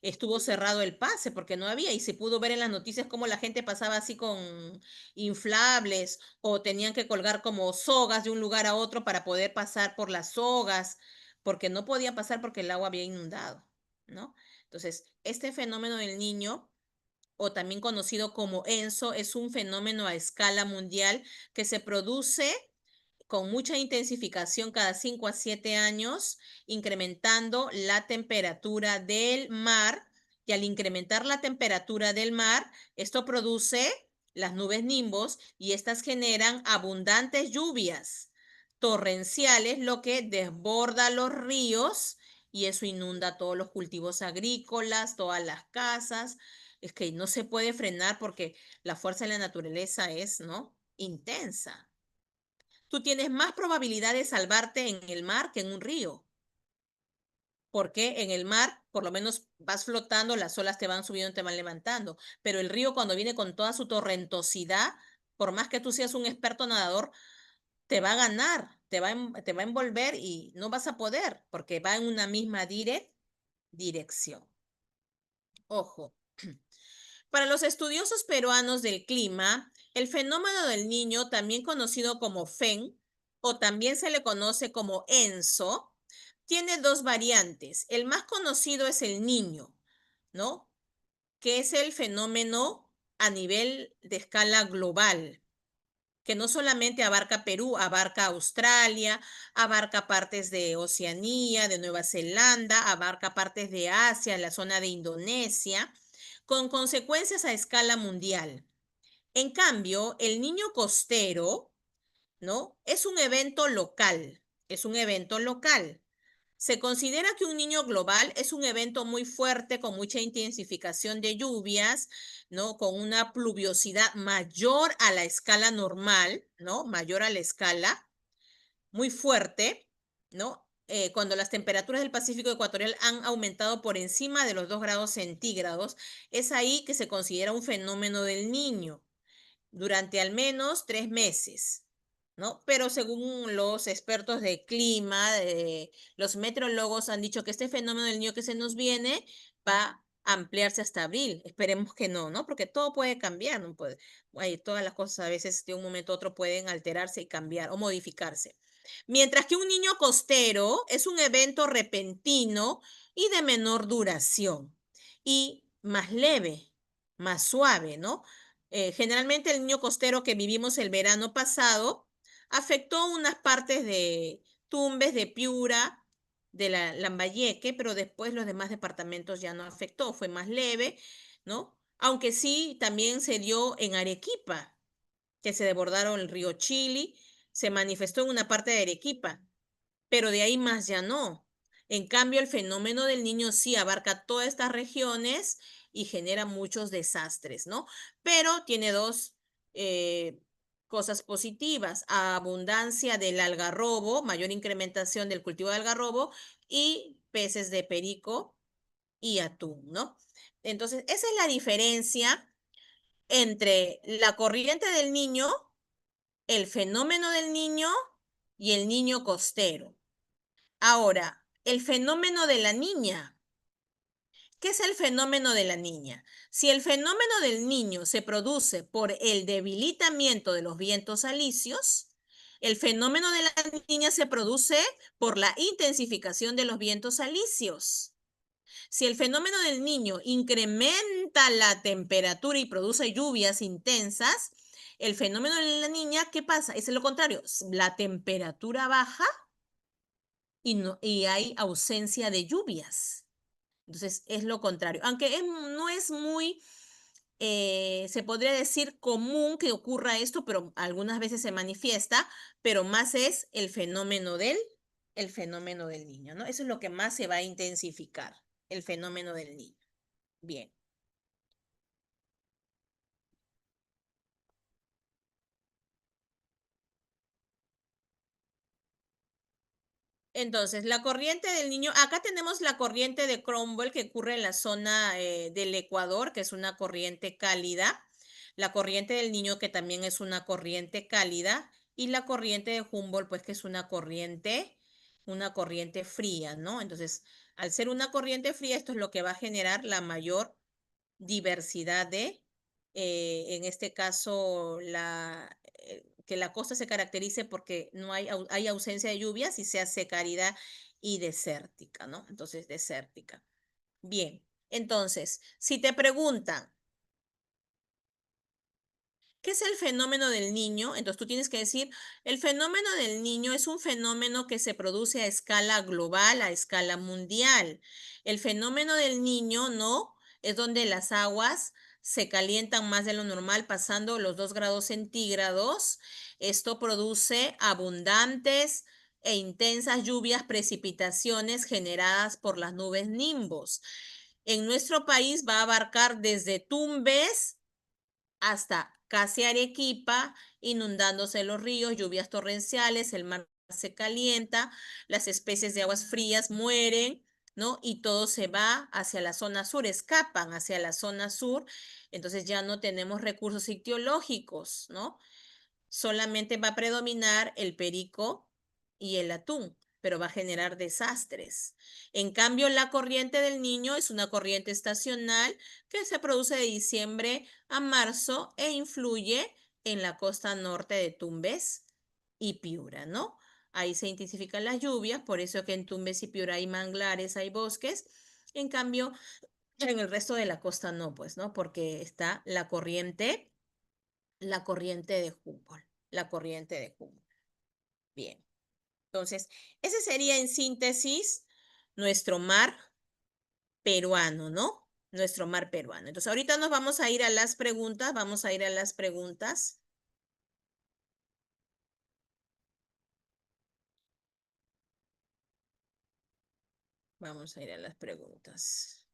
estuvo cerrado el pase porque no había y se pudo ver en las noticias cómo la gente pasaba así con inflables o tenían que colgar como sogas de un lugar a otro para poder pasar por las sogas porque no podían pasar porque el agua había inundado, ¿no? Entonces, este fenómeno del niño o también conocido como ENSO es un fenómeno a escala mundial que se produce con mucha intensificación cada 5 a 7 años, incrementando la temperatura del mar. Y al incrementar la temperatura del mar, esto produce las nubes nimbos y estas generan abundantes lluvias torrenciales, lo que desborda los ríos y eso inunda todos los cultivos agrícolas, todas las casas. Es que no se puede frenar porque la fuerza de la naturaleza es, ¿no? Intensa. Tú tienes más probabilidad de salvarte en el mar que en un río. Porque en el mar, por lo menos vas flotando, las olas te van subiendo, te van levantando. Pero el río, cuando viene con toda su torrentosidad, por más que tú seas un experto nadador, te va a ganar, te va a envolver y no vas a poder, porque va en una misma dirección. Ojo. Para los estudiosos peruanos del clima, el fenómeno del Niño, también conocido como FEN, o también se le conoce como ENSO, tiene dos variantes. El más conocido es el Niño, ¿no? Que es el fenómeno a nivel de escala global, que no solamente abarca Perú, abarca Australia, abarca partes de Oceanía, de Nueva Zelanda, abarca partes de Asia, la zona de Indonesia, con consecuencias a escala mundial. En cambio, el niño costero, ¿no? Es un evento local, es un evento local. Se considera que un niño global es un evento muy fuerte, con mucha intensificación de lluvias, ¿no? Con una pluviosidad mayor a la escala normal, ¿no? Mayor a la escala, muy fuerte, ¿no? Cuando las temperaturas del Pacífico ecuatorial han aumentado por encima de los 2 grados centígrados, es ahí que se considera un fenómeno del niño durante al menos 3 meses, ¿no? Pero según los expertos de clima, los meteorólogos han dicho que este fenómeno del niño que se nos viene va a ampliarse hasta abril. Esperemos que no, ¿no? Porque todo puede cambiar, ¿no? Todas las cosas a veces de un momento a otro pueden alterarse y cambiar o modificarse. Mientras que un niño costero es un evento repentino y de menor duración y más leve, más suave, ¿no? Generalmente el niño costero que vivimos el verano pasado afectó unas partes de Tumbes, de Piura, de la Lambayeque, pero después los demás departamentos ya no afectó, fue más leve, ¿no? Aunque sí también se dio en Arequipa, que se desbordaron el río Chili, se manifestó en una parte de Arequipa, pero de ahí más ya no. En cambio, el fenómeno del niño sí abarca todas estas regiones y genera muchos desastres, ¿no? Pero tiene dos cosas positivas: abundancia del algarrobo, mayor incrementación del cultivo de algarrobo y peces de perico y atún, ¿no? Entonces, esa es la diferencia entre la corriente del niño, el fenómeno del niño y el niño costero. Ahora, el fenómeno de la niña. ¿Qué es el fenómeno de la niña? Si el fenómeno del niño se produce por el debilitamiento de los vientos alisios, el fenómeno de la niña se produce por la intensificación de los vientos alisios. Si el fenómeno del niño incrementa la temperatura y produce lluvias intensas, el fenómeno de la niña, ¿qué pasa? Es lo contrario. La temperatura baja y hay ausencia de lluvias. Entonces, es lo contrario. Aunque no es muy, se podría decir común que ocurra esto, pero algunas veces se manifiesta, pero más es el fenómeno del niño, ¿no? Eso es lo que más se va a intensificar, el fenómeno del niño. Bien. Entonces, la corriente del niño, acá tenemos la corriente de Cromwell que ocurre en la zona del Ecuador, que es una corriente cálida, la corriente del niño que también es una corriente cálida, y la corriente de Humboldt, pues que es una corriente fría, ¿no? Entonces, al ser una corriente fría, esto es lo que va a generar la mayor diversidad en este caso, que la costa se caracterice porque no hay ausencia de lluvias y sea secarida y desértica, ¿no? Entonces, desértica. Bien, entonces, si te preguntan, ¿qué es el fenómeno del niño? Entonces tú tienes que decir, el fenómeno del niño es un fenómeno que se produce a escala global, a escala mundial. El fenómeno del niño, ¿no? Es donde las aguas se calientan más de lo normal, pasando los 2 grados centígrados. Esto produce abundantes e intensas lluvias, precipitaciones generadas por las nubes nimbos. En nuestro país va a abarcar desde Tumbes hasta casi Arequipa, inundándose los ríos, lluvias torrenciales, el mar se calienta, las especies de aguas frías mueren, ¿no? Y todo se va hacia la zona sur, escapan hacia la zona sur, entonces ya no tenemos recursos ictiológicos, ¿no? Solamente va a predominar el perico y el atún, pero va a generar desastres. En cambio, la corriente del niño es una corriente estacional que se produce de diciembre a marzo e influye en la costa norte de Tumbes y Piura, ¿no? Ahí se intensifican las lluvias, por eso que en Tumbes y Piura hay manglares, hay bosques. En cambio, en el resto de la costa no, pues, ¿no? Porque está la corriente de Humboldt, la corriente de Humboldt. Bien, entonces, ese sería en síntesis nuestro mar peruano, ¿no? Nuestro mar peruano. Entonces, ahorita nos vamos a ir a las preguntas, vamos a ir a las preguntas. Vamos a ir a las preguntas.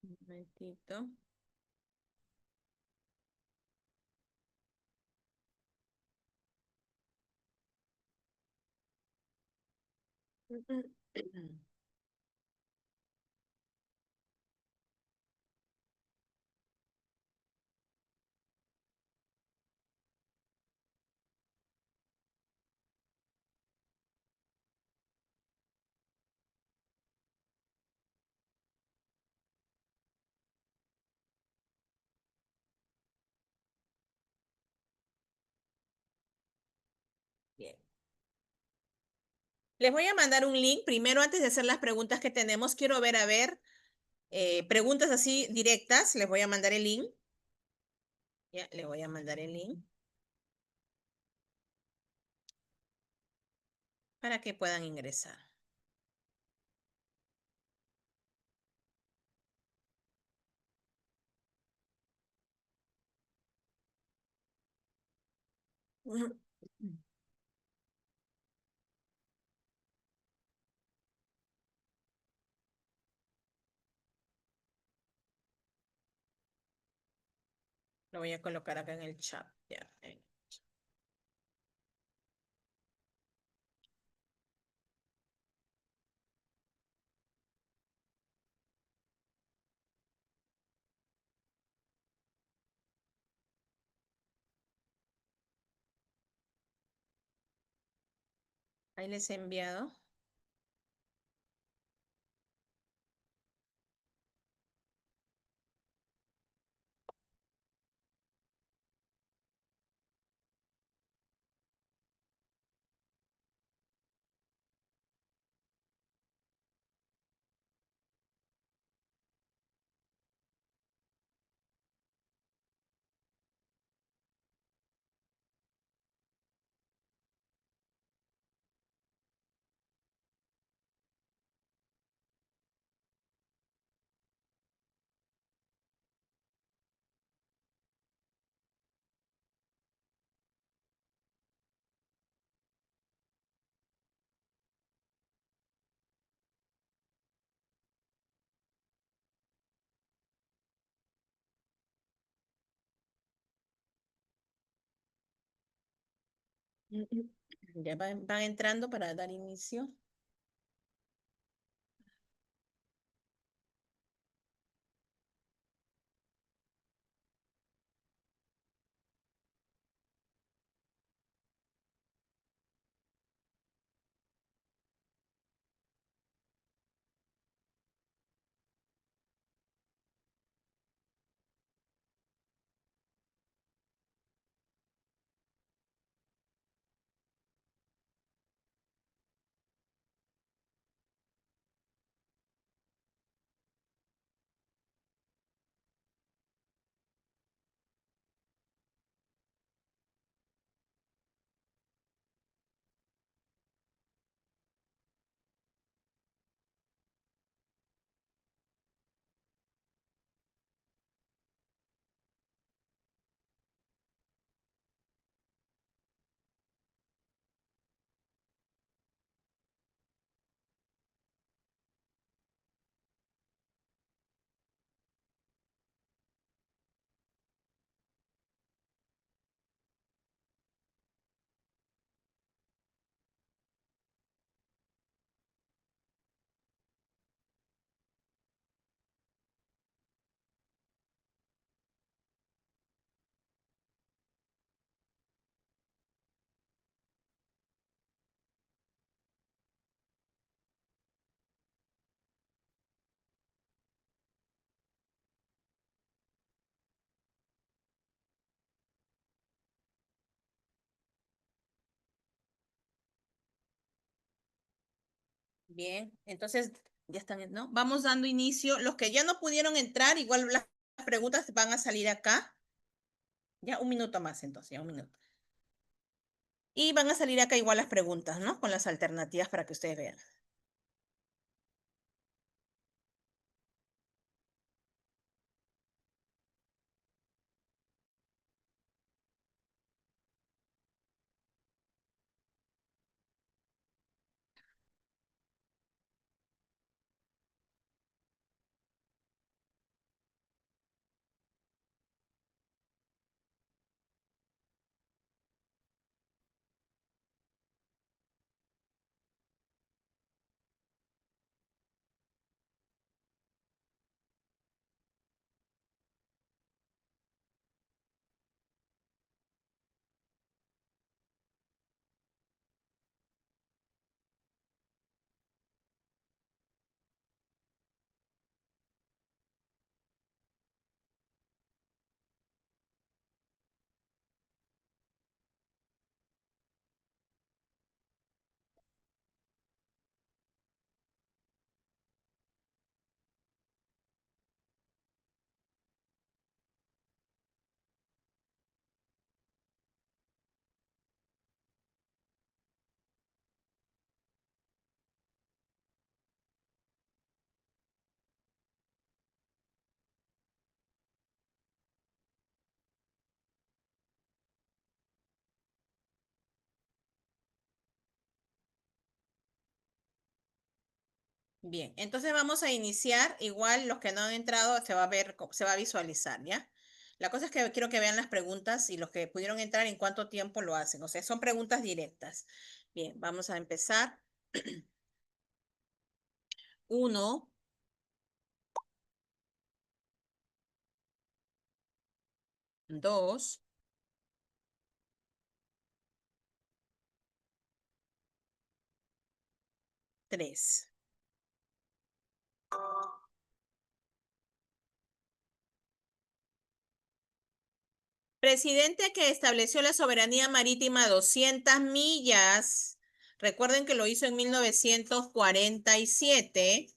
Un momentito. Bien. Les voy a mandar un link. Primero, antes de hacer las preguntas que tenemos, quiero ver, a ver, preguntas así directas. Les voy a mandar el link. Ya, le voy a mandar el link para que puedan ingresar. Lo voy a colocar acá en el chat. Ya. Ahí les he enviado. Ya van entrando para dar inicio. Bien, entonces ya están, ¿no? Vamos dando inicio. Los que ya no pudieron entrar, igual las preguntas van a salir acá. Ya un minuto más, entonces, ya un minuto. Y van a salir acá igual las preguntas, ¿no? Con las alternativas para que ustedes vean. Bien, entonces vamos a iniciar. Igual los que no han entrado se va a ver, se va a visualizar, ¿ya? La cosa es que quiero que vean las preguntas y los que pudieron entrar en cuánto tiempo lo hacen. O sea, son preguntas directas. Bien, vamos a empezar. 1, 2, 3. Presidente que estableció la soberanía marítima a 200 millas. Recuerden que lo hizo en 1947.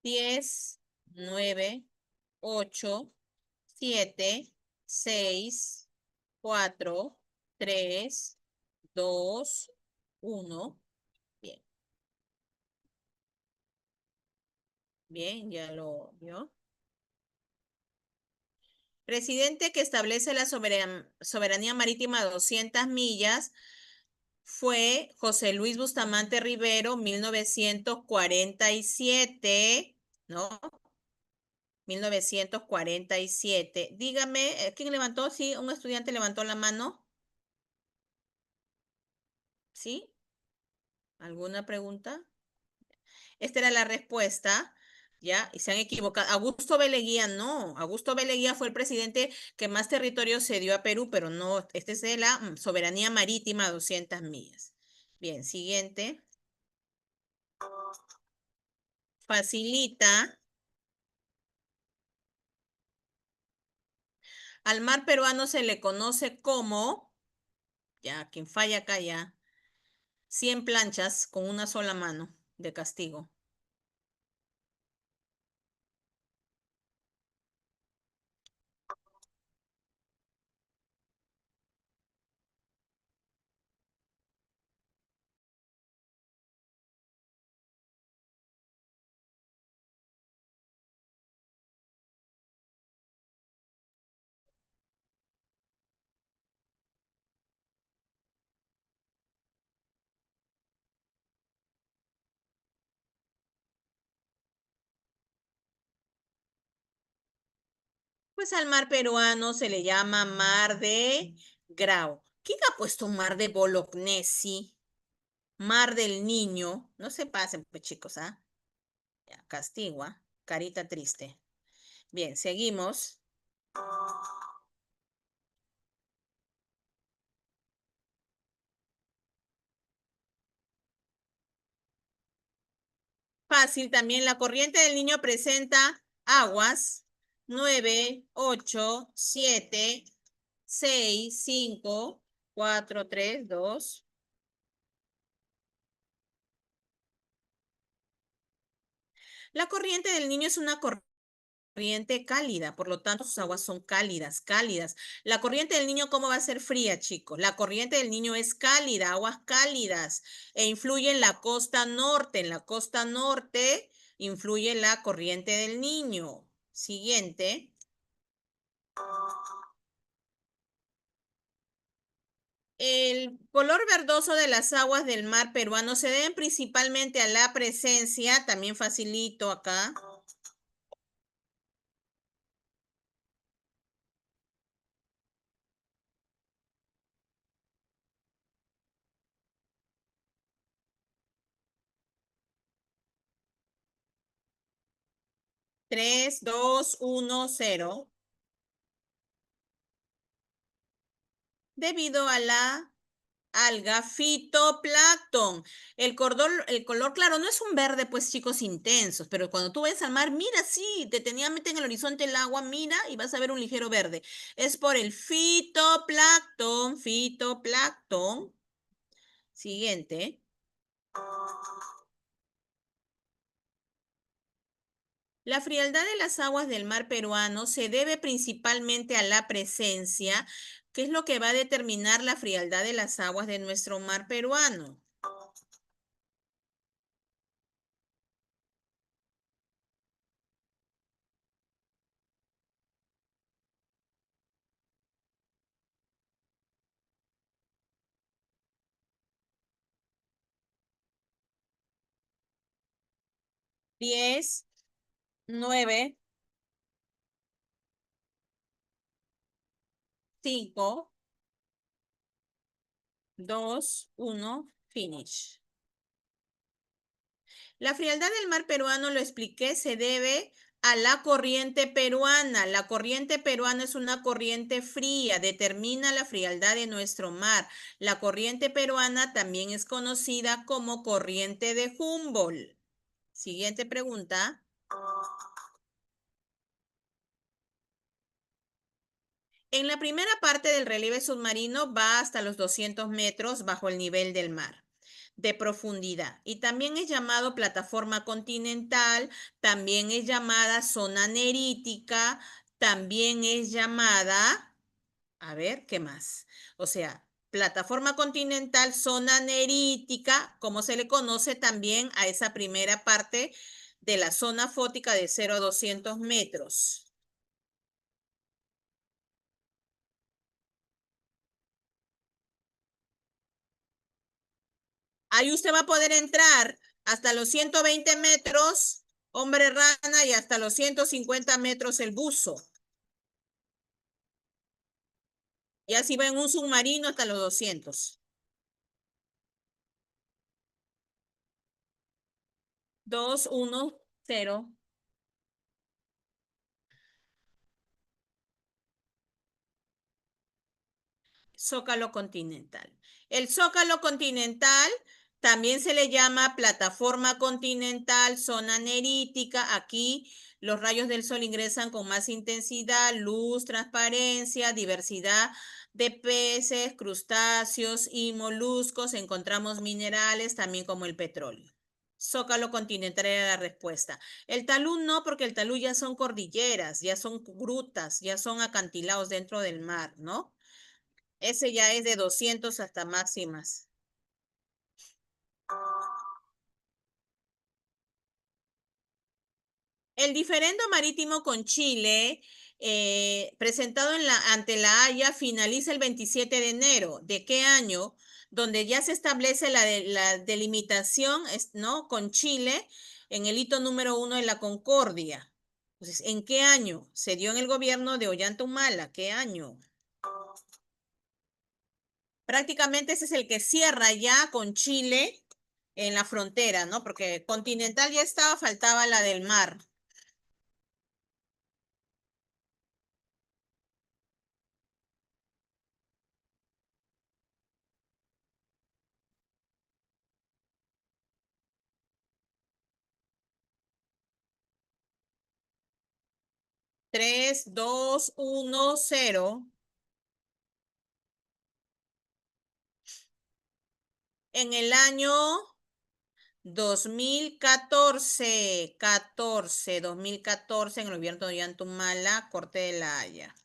10, 9, 8, 7, 6, 4, 3, 2, 1. Bien, bien, ya lo vio. Presidente que establece la soberanía marítima a 200 millas fue José Luis Bustamante Rivero, 1947, ¿no? 1947. Dígame, ¿quién levantó? Sí, un estudiante levantó la mano. ¿Sí? ¿Alguna pregunta? Esta era la respuesta, ¿ya? Y se han equivocado. Augusto B. Leguía, no. Augusto B. Leguía fue el presidente que más territorio cedió a Perú, pero no, este es de la soberanía marítima a 200 millas. Bien, siguiente. Facilita. Al mar peruano se le conoce como, ya, quien falla acá ya, 100 planchas con una sola mano de castigo. Pues al mar peruano se le llama mar de Grau. ¿Quién ha puesto mar de Bolognesi? Mar del Niño. No se pasen, pues chicos, ¿ah? Ya, castigo, ¿ah? Carita triste. Bien, seguimos. Fácil también. La corriente del Niño presenta aguas. 9, 8, 7, 6, 5, 4, 3, 2. La corriente del Niño es una corriente cálida, por lo tanto sus aguas son cálidas, cálidas. La corriente del Niño, ¿cómo va a ser fría, chicos? La corriente del Niño es cálida, aguas cálidas, e influye en la costa norte. En la costa norte influye la corriente del Niño. Siguiente. El color verdoso de las aguas del mar peruano se deben principalmente a la presencia, también facilito acá. Tres, dos, uno, cero. Debido a la alga fitoplancton. El color claro no es un verde, pues chicos, intensos, pero cuando tú ves al mar, mira, sí, detenidamente en el horizonte el agua, mira y vas a ver un ligero verde. Es por el fitoplancton, fitoplancton. Siguiente. La frialdad de las aguas del mar peruano se debe principalmente a la presencia, que es lo que va a determinar la frialdad de las aguas de nuestro mar peruano. 10, 9, 5, 2, 1, finish. La frialdad del mar peruano, lo expliqué, se debe a la corriente peruana. La corriente peruana es una corriente fría, determina la frialdad de nuestro mar. La corriente peruana también es conocida como corriente de Humboldt. Siguiente pregunta. En la primera parte del relieve submarino va hasta los 200 metros bajo el nivel del mar de profundidad y también es llamado plataforma continental, también es llamada zona nerítica, también es llamada, a ver, ¿qué más? O sea, plataforma continental, zona nerítica, como se le conoce también a esa primera parte de la zona fótica de 0 a 200 metros. Ahí usted va a poder entrar hasta los 120 metros, hombre rana, y hasta los 150 metros el buzo. Y así va en un submarino hasta los 200. 2, 1, 0. Zócalo continental. El zócalo continental también se le llama plataforma continental, zona nerítica. Aquí los rayos del sol ingresan con más intensidad, luz, transparencia, diversidad de peces, crustáceos y moluscos. Encontramos minerales también como el petróleo. Zócalo continental era la respuesta. El talud no, porque el talud ya son cordilleras, ya son grutas, ya son acantilados dentro del mar, ¿no? Ese ya es de 200 hasta máximas. El diferendo marítimo con Chile, presentado ante la Haya, finaliza el 27 de enero. ¿De qué año? Donde ya se establece la delimitación, ¿no? Con Chile en el hito número 1 de la Concordia. Entonces, ¿en qué año? Se dio en el gobierno de Ollanta Humala. ¿Qué año? Prácticamente ese es el que cierra ya con Chile en la frontera, ¿no? Porque continental ya estaba, faltaba la del mar. Tres, dos, uno, cero. En el año 2014, 2014, en el gobierno de Ollantumala, Corte de la Haya.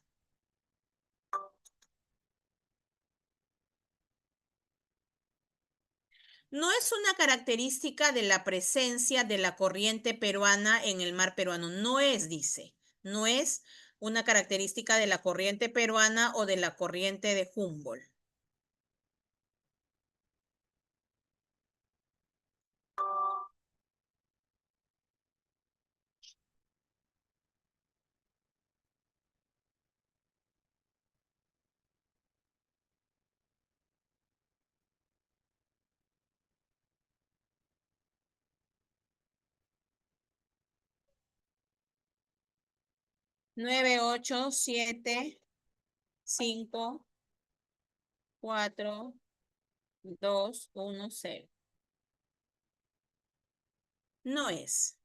No es una característica de la presencia de la corriente peruana en el mar peruano. No es, dice. No es una característica de la corriente peruana o de la corriente de Humboldt. Nueve, 8, 7, 5, 4, 2, 1, 0. No es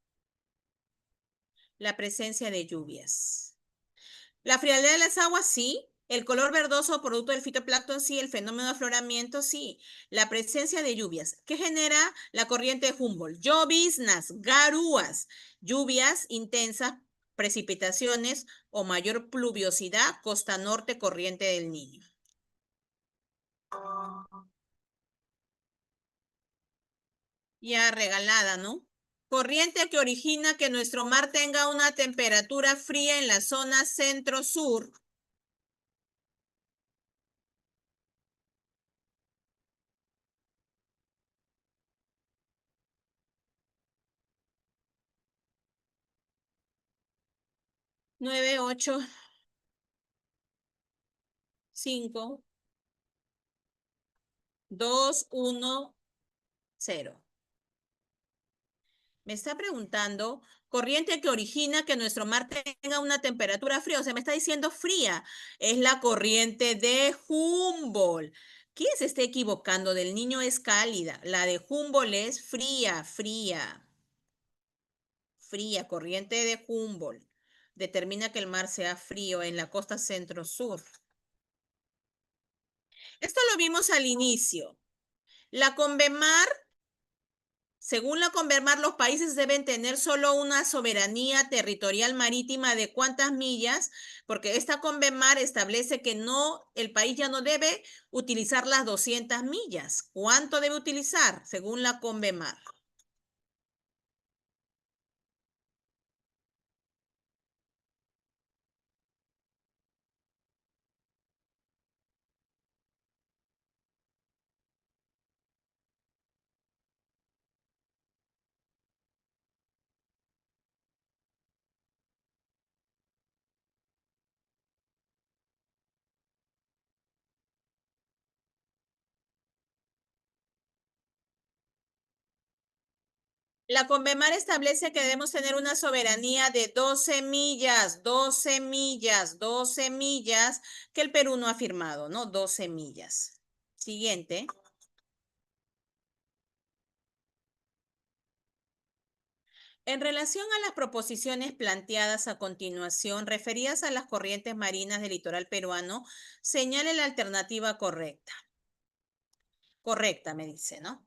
la presencia de lluvias. La frialdad de las aguas, sí. El color verdoso producto del fitoplancton, sí. El fenómeno de afloramiento, sí. La presencia de lluvias. ¿Qué genera la corriente de Humboldt? Lloviznas, garúas, lluvias intensas, precipitaciones o mayor pluviosidad, costa norte, corriente del Niño. Ya regalada, ¿no? Corriente que origina que nuestro mar tenga una temperatura fría en la zona centro-sur. 9, 8, 5, 2, 1, 0. Me está preguntando, corriente que origina que nuestro mar tenga una temperatura fría, o sea, me está diciendo fría. Es la corriente de Humboldt. ¿Quién se está equivocando? Del niño es cálida. La de Humboldt es fría, fría. Fría, corriente de Humboldt. Determina que el mar sea frío en la costa centro-sur. Esto lo vimos al inicio. La Convemar, según la Convemar, los países deben tener solo una soberanía territorial marítima de cuántas millas, porque esta Convemar establece que no, el país ya no debe utilizar las 200 millas. ¿Cuánto debe utilizar según la Convemar? La Convemar establece que debemos tener una soberanía de 12 millas, 12 millas, 12 millas, que el Perú no ha firmado, ¿no? 12 millas. Siguiente. En relación a las proposiciones planteadas a continuación, referidas a las corrientes marinas del litoral peruano, señale la alternativa correcta. Correcta, me dice, ¿no?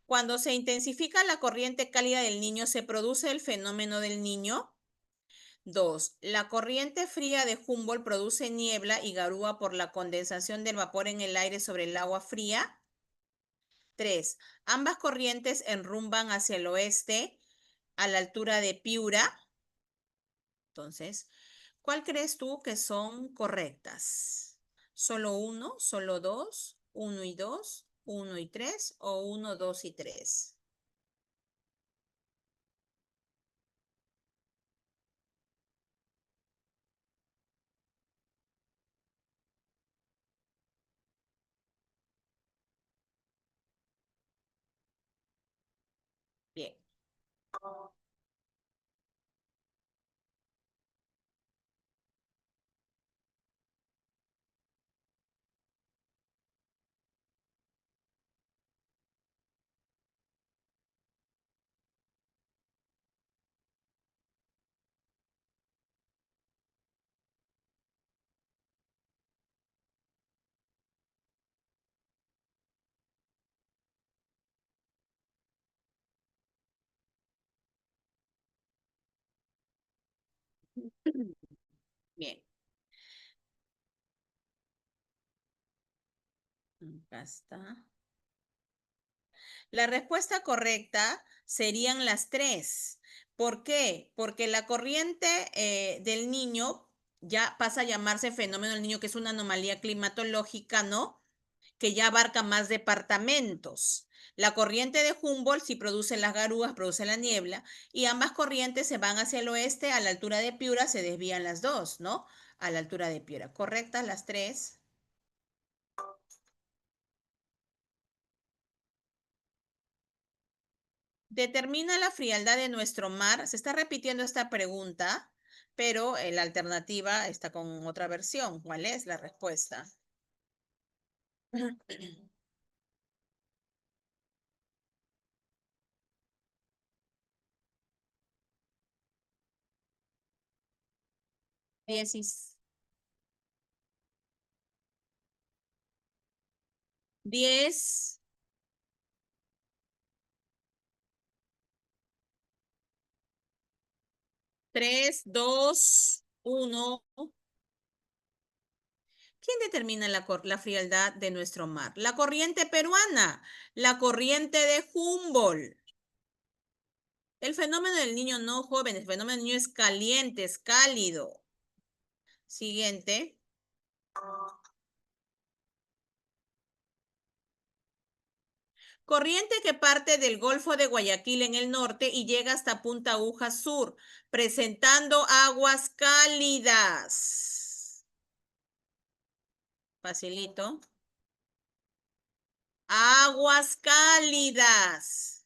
Cuando se intensifica la corriente cálida del Niño, ¿se produce el fenómeno del Niño? 2. La corriente fría de Humboldt produce niebla y garúa por la condensación del vapor en el aire sobre el agua fría. 3. Ambas corrientes enrumban hacia el oeste a la altura de Piura. Entonces, ¿cuál crees tú que son correctas? ¿Solo uno, solo dos, uno y dos, uno y tres o uno, dos y tres? Bien. Bien. Acá está. La respuesta correcta serían las tres. ¿Por qué? Porque la corriente del Niño ya pasa a llamarse fenómeno del Niño, que es una anomalía climatológica, ¿no? Que ya abarca más departamentos. La corriente de Humboldt sí produce las garúas, produce la niebla, y ambas corrientes se van hacia el oeste, a la altura de Piura se desvían las dos, ¿no? A la altura de Piura. ¿Correctas las tres? Determina la frialdad de nuestro mar. Se está repitiendo esta pregunta, pero la alternativa está con otra versión. ¿Cuál es la respuesta? 10, 10, 3, 2, 1. ¿Quién determina la frialdad de nuestro mar? La corriente peruana, la corriente de Humboldt. El fenómeno del niño no joven, el fenómeno del niño es caliente, es cálido. Siguiente. Corriente que parte del Golfo de Guayaquil en el norte y llega hasta Punta Aguja Sur, presentando aguas cálidas. Facilito. Aguas cálidas.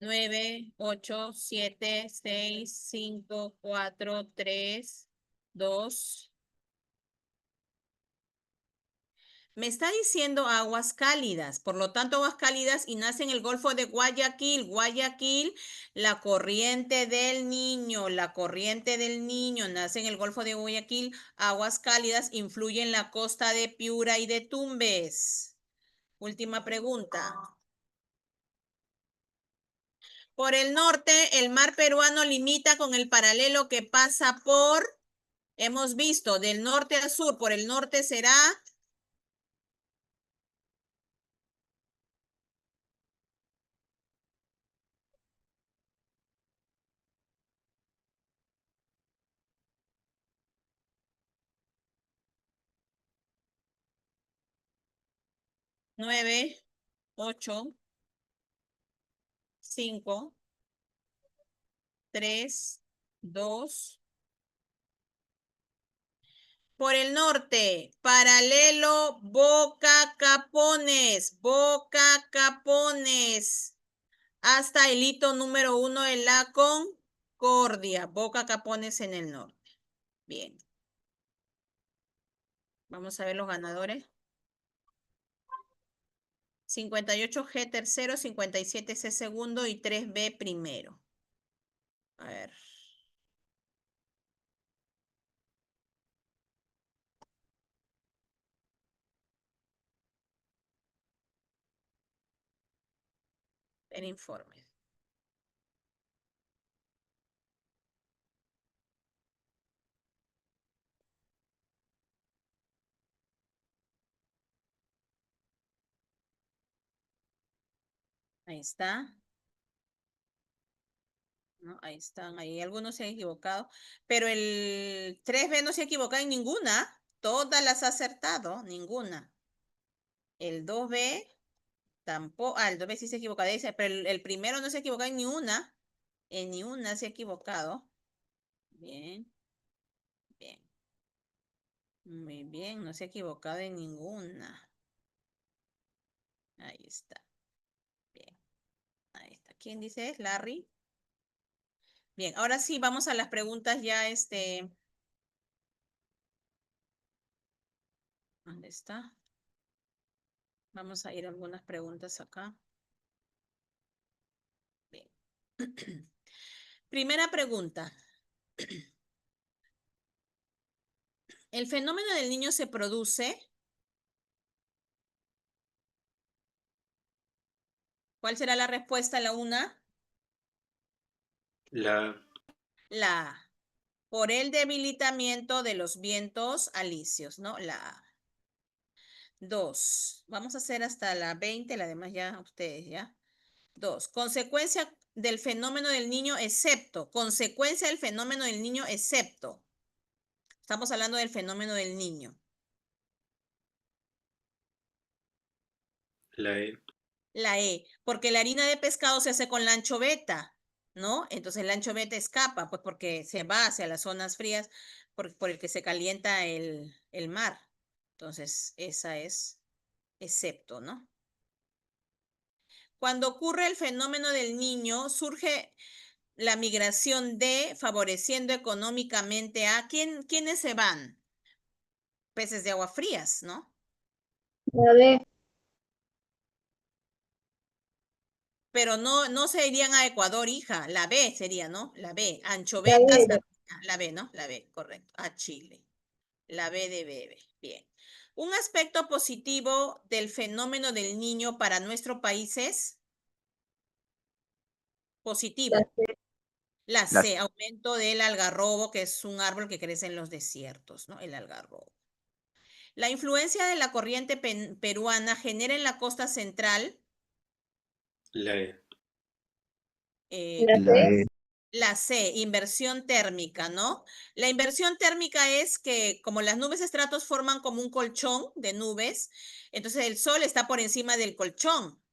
Nueve, 8, 7, 6, 5, 4, 3, 2. Me está diciendo aguas cálidas, por lo tanto aguas cálidas y nace en el Golfo de Guayaquil. Guayaquil, la corriente del Niño nace en el Golfo de Guayaquil. Aguas cálidas influye en la costa de Piura y de Tumbes. Última pregunta. Por el norte, el mar peruano limita con el paralelo que pasa por, hemos visto, del norte a sur. Por el norte será 9, 8, 5, 3, 2. Por el norte, paralelo Boca Capones, hasta el hito número 1 de la Concordia, Boca Capones en el norte. Bien. Vamos a ver los ganadores. 58G tercero, 57C segundo y 3B primero. A ver. El informe. Ahí está. ¿No? Ahí están, ahí algunos se han equivocado, pero el 3B no se ha equivocado en ninguna, todas las ha acertado, ninguna. El 2B tampoco, el 2B sí se ha equivocado, dice, pero el primero no se ha equivocado en ni una se ha equivocado. Bien, bien. Muy bien, no se ha equivocado en ninguna. Ahí está. Bien, ahí está. ¿Quién dice? Larry. Bien, ahora sí, vamos a las preguntas ya, ¿dónde está? Vamos a ir a algunas preguntas acá. Bien. Primera pregunta. ¿El fenómeno del niño se produce? ¿Cuál será la respuesta? ¿La una? La La A. Por el debilitamiento de los vientos alisios, ¿no? La A. 2. Vamos a hacer hasta la 20, la demás ya ustedes, ¿ya? 2. Consecuencia del fenómeno del niño excepto. Consecuencia del fenómeno del niño excepto. Estamos hablando del fenómeno del niño. la E. La E, porque la harina de pescado se hace con la anchoveta, ¿no? Entonces la anchoveta escapa, pues porque se va hacia las zonas frías por el que se calienta el mar. Entonces, esa es excepto, ¿no? Cuando ocurre el fenómeno del niño, surge la migración de, favoreciendo económicamente a, ¿quiénes se van? Peces de agua frías, ¿no? La D. Pero no se irían a Ecuador, hija. La B sería, ¿no? La B. La Anchovetas, D. la B, ¿no? La B, correcto. A Chile. La B de bebé. Bien. Un aspecto positivo del fenómeno del niño para nuestro país es La positivo. C. La C, aumento del algarrobo, que es un árbol que crece en los desiertos, ¿no? El algarrobo. La influencia de la corriente peruana genera en la costa central La E. La C. La C, inversión térmica, ¿no? La inversión térmica es que como las nubes estratos forman como un colchón de nubes, entonces el sol está por encima del colchón,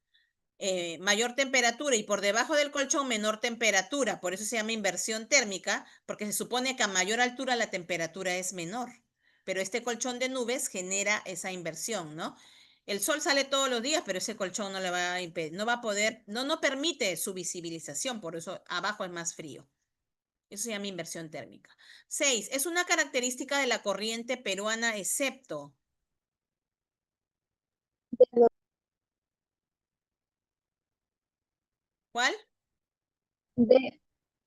mayor temperatura, y por debajo del colchón menor temperatura, por eso se llama inversión térmica, porque se supone que a mayor altura la temperatura es menor, pero este colchón de nubes genera esa inversión, ¿no? El sol sale todos los días, pero ese colchón no le va a impedir, no va a poder, no permite su visibilización, por eso abajo es más frío. Eso se llama inversión térmica. 6. Es una característica de la corriente peruana, excepto. ¿Cuál? D.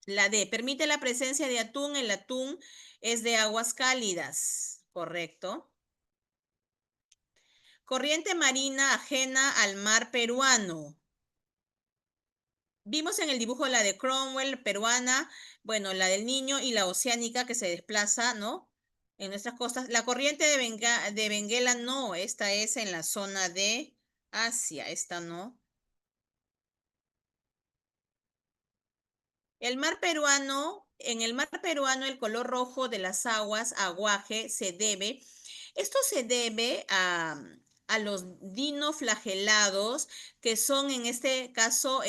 La D. Permite la presencia de atún. El atún es de aguas cálidas. Correcto. Corriente marina ajena al mar peruano. Vimos en el dibujo la de Cromwell, peruana, bueno, la del Niño y la oceánica que se desplaza, ¿no? En nuestras costas. La corriente de Benguela no, esta es en la zona de Asia, esta no. El mar peruano, en el mar peruano el color rojo de las aguas, aguaje, esto se debe a los dinoflagelados, que son en este caso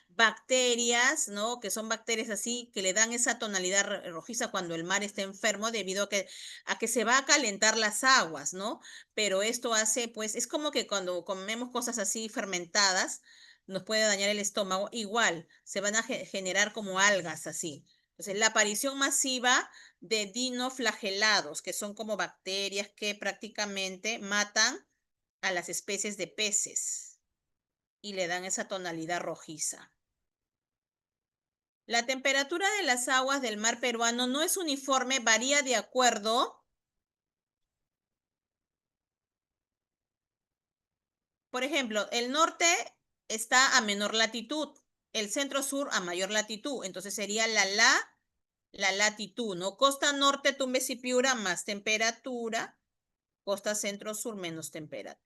bacterias, ¿no? Que son bacterias así, que le dan esa tonalidad rojiza cuando el mar está enfermo debido a que se va a calentar las aguas, ¿no? Pero esto hace, pues, es como que cuando comemos cosas así fermentadas, nos puede dañar el estómago, igual se van a generar como algas así. Entonces, la aparición masiva de dinoflagelados, que son como bacterias que prácticamente matan a las especies de peces y le dan esa tonalidad rojiza. La temperatura de las aguas del mar peruano no es uniforme, varía de acuerdo. Por ejemplo, el norte está a menor latitud, el centro sur a mayor latitud, entonces sería la latitud, ¿no? Costa norte, Tumbes y Piura, más temperatura, costa centro sur, menos temperatura.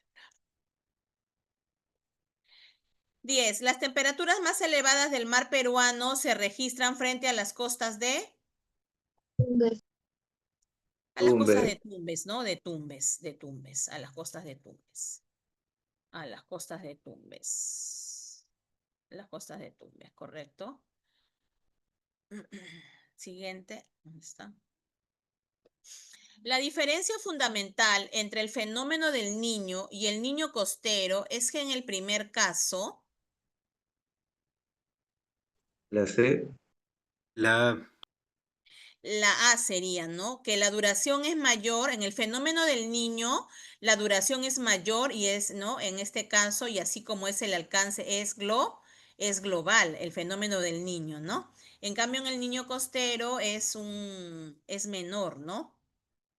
10. Las temperaturas más elevadas del mar peruano se registran frente a las costas de... D. A las costas de Tumbes, ¿no? De Tumbes, a las costas de Tumbes. A las costas de Tumbes. Las costas de Tumbes, correcto. Siguiente. ¿Dónde está? La diferencia fundamental entre el fenómeno del Niño y el Niño costero es que en el primer caso, La C. La A. la A sería, ¿no? Que la duración es mayor, en el fenómeno del Niño, la duración es mayor y es, ¿no? En este caso, y así como es el alcance, es global, el fenómeno del Niño, ¿no? En cambio, en el Niño costero es menor, ¿no?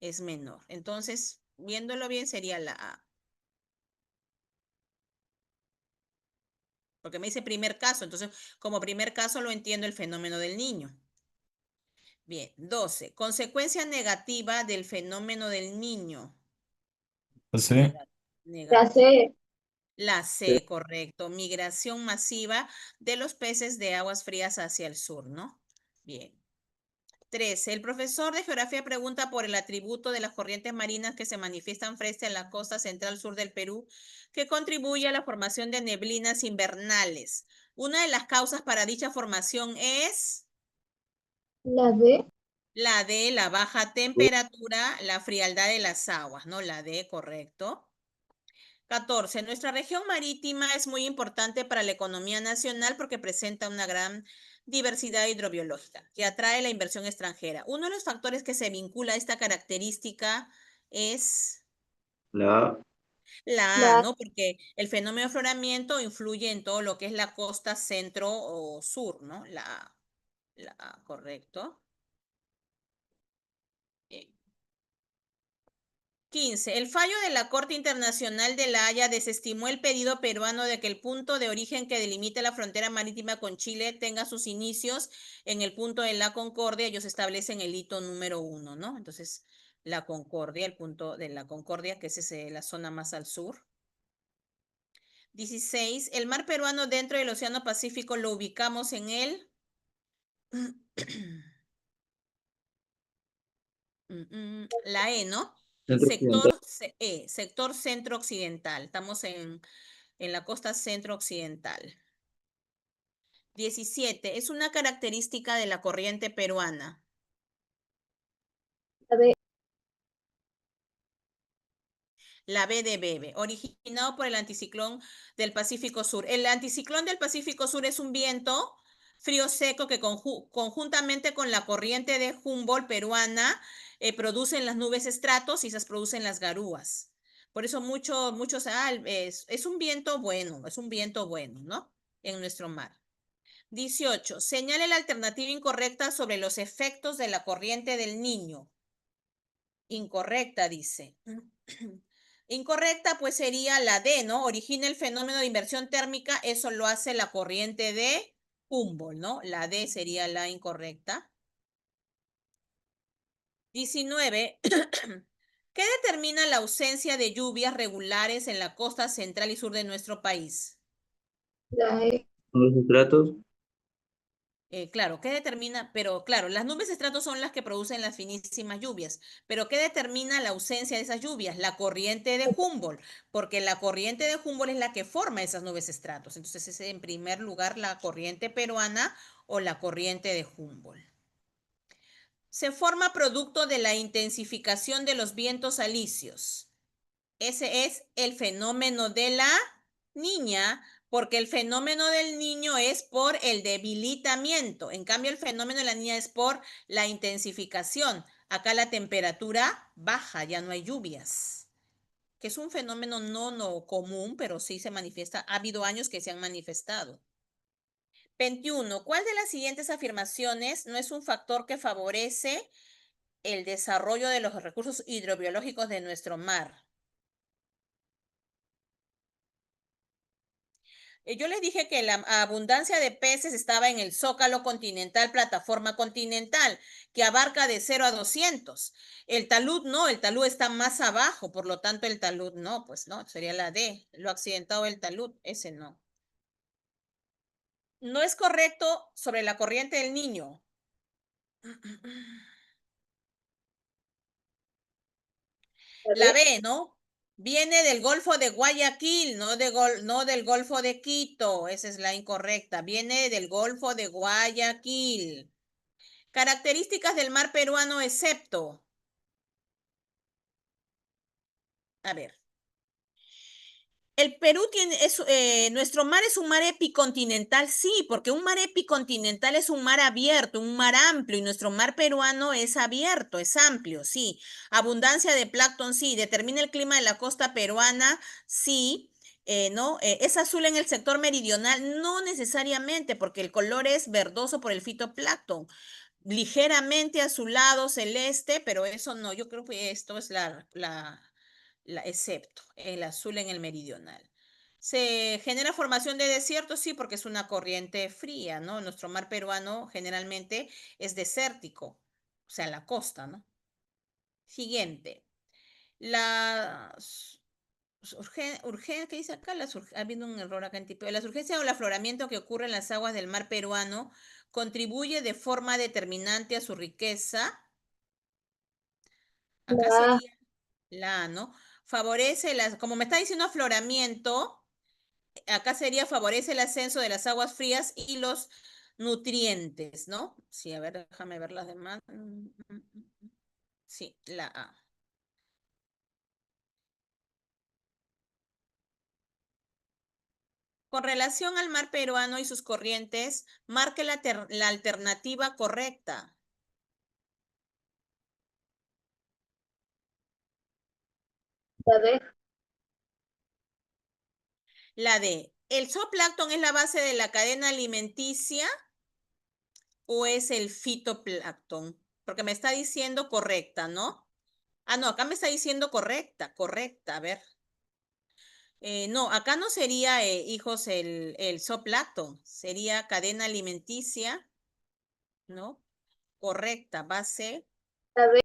Es menor. Entonces, viéndolo bien, sería la A. Porque me dice primer caso, entonces como primer caso lo entiendo el fenómeno del Niño. Bien, 12. Consecuencia negativa del fenómeno del Niño. La C. La Negativa. C. La C, correcto. Migración masiva de los peces de aguas frías hacia el sur, ¿no? Bien. 13. El profesor de geografía pregunta por el atributo de las corrientes marinas que se manifiestan frente a la costa central sur del Perú, que contribuye a la formación de neblinas invernales. Una de las causas para dicha formación es La D. la de la baja temperatura, la frialdad de las aguas, ¿no? La D, correcto. 14. Nuestra región marítima es muy importante para la economía nacional porque presenta una gran diversidad hidrobiológica que atrae la inversión extranjera. Uno de los factores que se vincula a esta característica es La A. la A, La ¿no? Porque el fenómeno de afloramiento influye en todo lo que es la costa centro o sur, ¿no? La A, correcto. 15. El fallo de la Corte Internacional de La Haya desestimó el pedido peruano de que el punto de origen que delimita la frontera marítima con Chile tenga sus inicios en el punto de la Concordia. Ellos establecen el hito número 1, ¿no? Entonces, la Concordia, el punto de la Concordia, que es la zona más al sur. 16. El mar peruano dentro del Océano Pacífico lo ubicamos en el... La E, ¿no? Sector centro-occidental. Estamos en la costa centro-occidental. 17. Es una característica de la corriente peruana. La B. La B de Bebe, originado por el anticiclón del Pacífico Sur. El anticiclón del Pacífico Sur es un viento frío seco que conjuntamente con la corriente de Humboldt peruana producen las nubes estratos y esas producen las garúas. Por eso muchos, es un viento bueno, ¿no? En nuestro mar. 18. Señale la alternativa incorrecta sobre los efectos de la corriente del Niño. Incorrecta, dice. Incorrecta, pues sería la D, ¿no? Origina el fenómeno de inversión térmica, eso lo hace la corriente de Humboldt, ¿no? La D sería la incorrecta. 19. ¿Qué determina la ausencia de lluvias regulares en la costa central y sur de nuestro país? La E. Los estratos. Claro, ¿qué determina? Pero claro, las nubes estratos son las que producen las finísimas lluvias. Pero ¿qué determina la ausencia de esas lluvias? La corriente de Humboldt, porque la corriente de Humboldt es la que forma esas nubes estratos. Entonces es en primer lugar la corriente peruana o la corriente de Humboldt. Se forma producto de la intensificación de los vientos alisios. Ese es el fenómeno de la niña, porque el fenómeno del niño es por el debilitamiento. En cambio, el fenómeno de la niña es por la intensificación. Acá la temperatura baja, ya no hay lluvias. Que es un fenómeno no común, pero sí se manifiesta. Ha habido años que se han manifestado. 21. ¿Cuál de las siguientes afirmaciones no es un factor que favorece el desarrollo de los recursos hidrobiológicos de nuestro mar? Yo les dije que la abundancia de peces estaba en el zócalo continental, plataforma continental, que abarca de 0 a 200. El talud no, el talud está más abajo, por lo tanto el talud no, pues no, sería la D, lo accidentado del talud, ese no. No es correcto sobre la corriente del Niño. La B, ¿no? Viene del Golfo de Guayaquil, no del Golfo de Quito. Esa es la incorrecta. Viene del Golfo de Guayaquil. Características del mar peruano excepto. A ver. El Perú tiene, nuestro mar es un mar epicontinental, sí, porque un mar epicontinental es un mar abierto, un mar amplio, y nuestro mar peruano es abierto, es amplio, sí. Abundancia de plancton, sí. Determina el clima de la costa peruana, sí. ¿No? ¿Es azul en el sector meridional? No necesariamente, porque el color es verdoso por el fitoplancton. Ligeramente azulado, celeste, pero eso no, yo creo que esto es excepto el azul en el meridional. ¿Se genera formación de desiertos? Sí, porque es una corriente fría, ¿no? Nuestro mar peruano generalmente es desértico, o sea, la costa, ¿no? Siguiente. Las urgencias, ¿qué dice acá? Ha habido un error acá en tipo. Las urgencias o el afloramiento que ocurre en las aguas del mar peruano contribuye de forma determinante a su riqueza. Acá La A. sería la A, ¿no? Favorece, como me está diciendo afloramiento, acá sería favorece el ascenso de las aguas frías y los nutrientes, ¿no? Sí, a ver, déjame ver las demás. Sí, la A. Con relación al mar peruano y sus corrientes, marque la alternativa correcta. La D. La D. ¿El zooplancton es la base de la cadena alimenticia o es el fitoplancton? Porque me está diciendo correcta, ¿no? Ah, no, acá me está diciendo correcta, a ver. No, acá no sería, hijos, el zooplancton, sería cadena alimenticia, ¿no? Correcta, base. La B.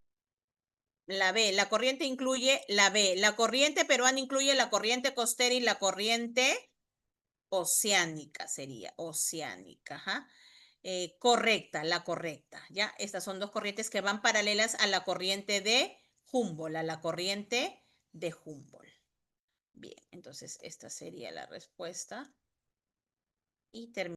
La B, la corriente incluye la B. La corriente peruana incluye la corriente costera y la corriente Oceánica sería, oceánica, ajá. Correcta, la correcta, ¿ya? Estas son dos corrientes que van paralelas a la corriente de Humboldt, a la corriente de Humboldt. Bien, entonces esta sería la respuesta. Y terminamos.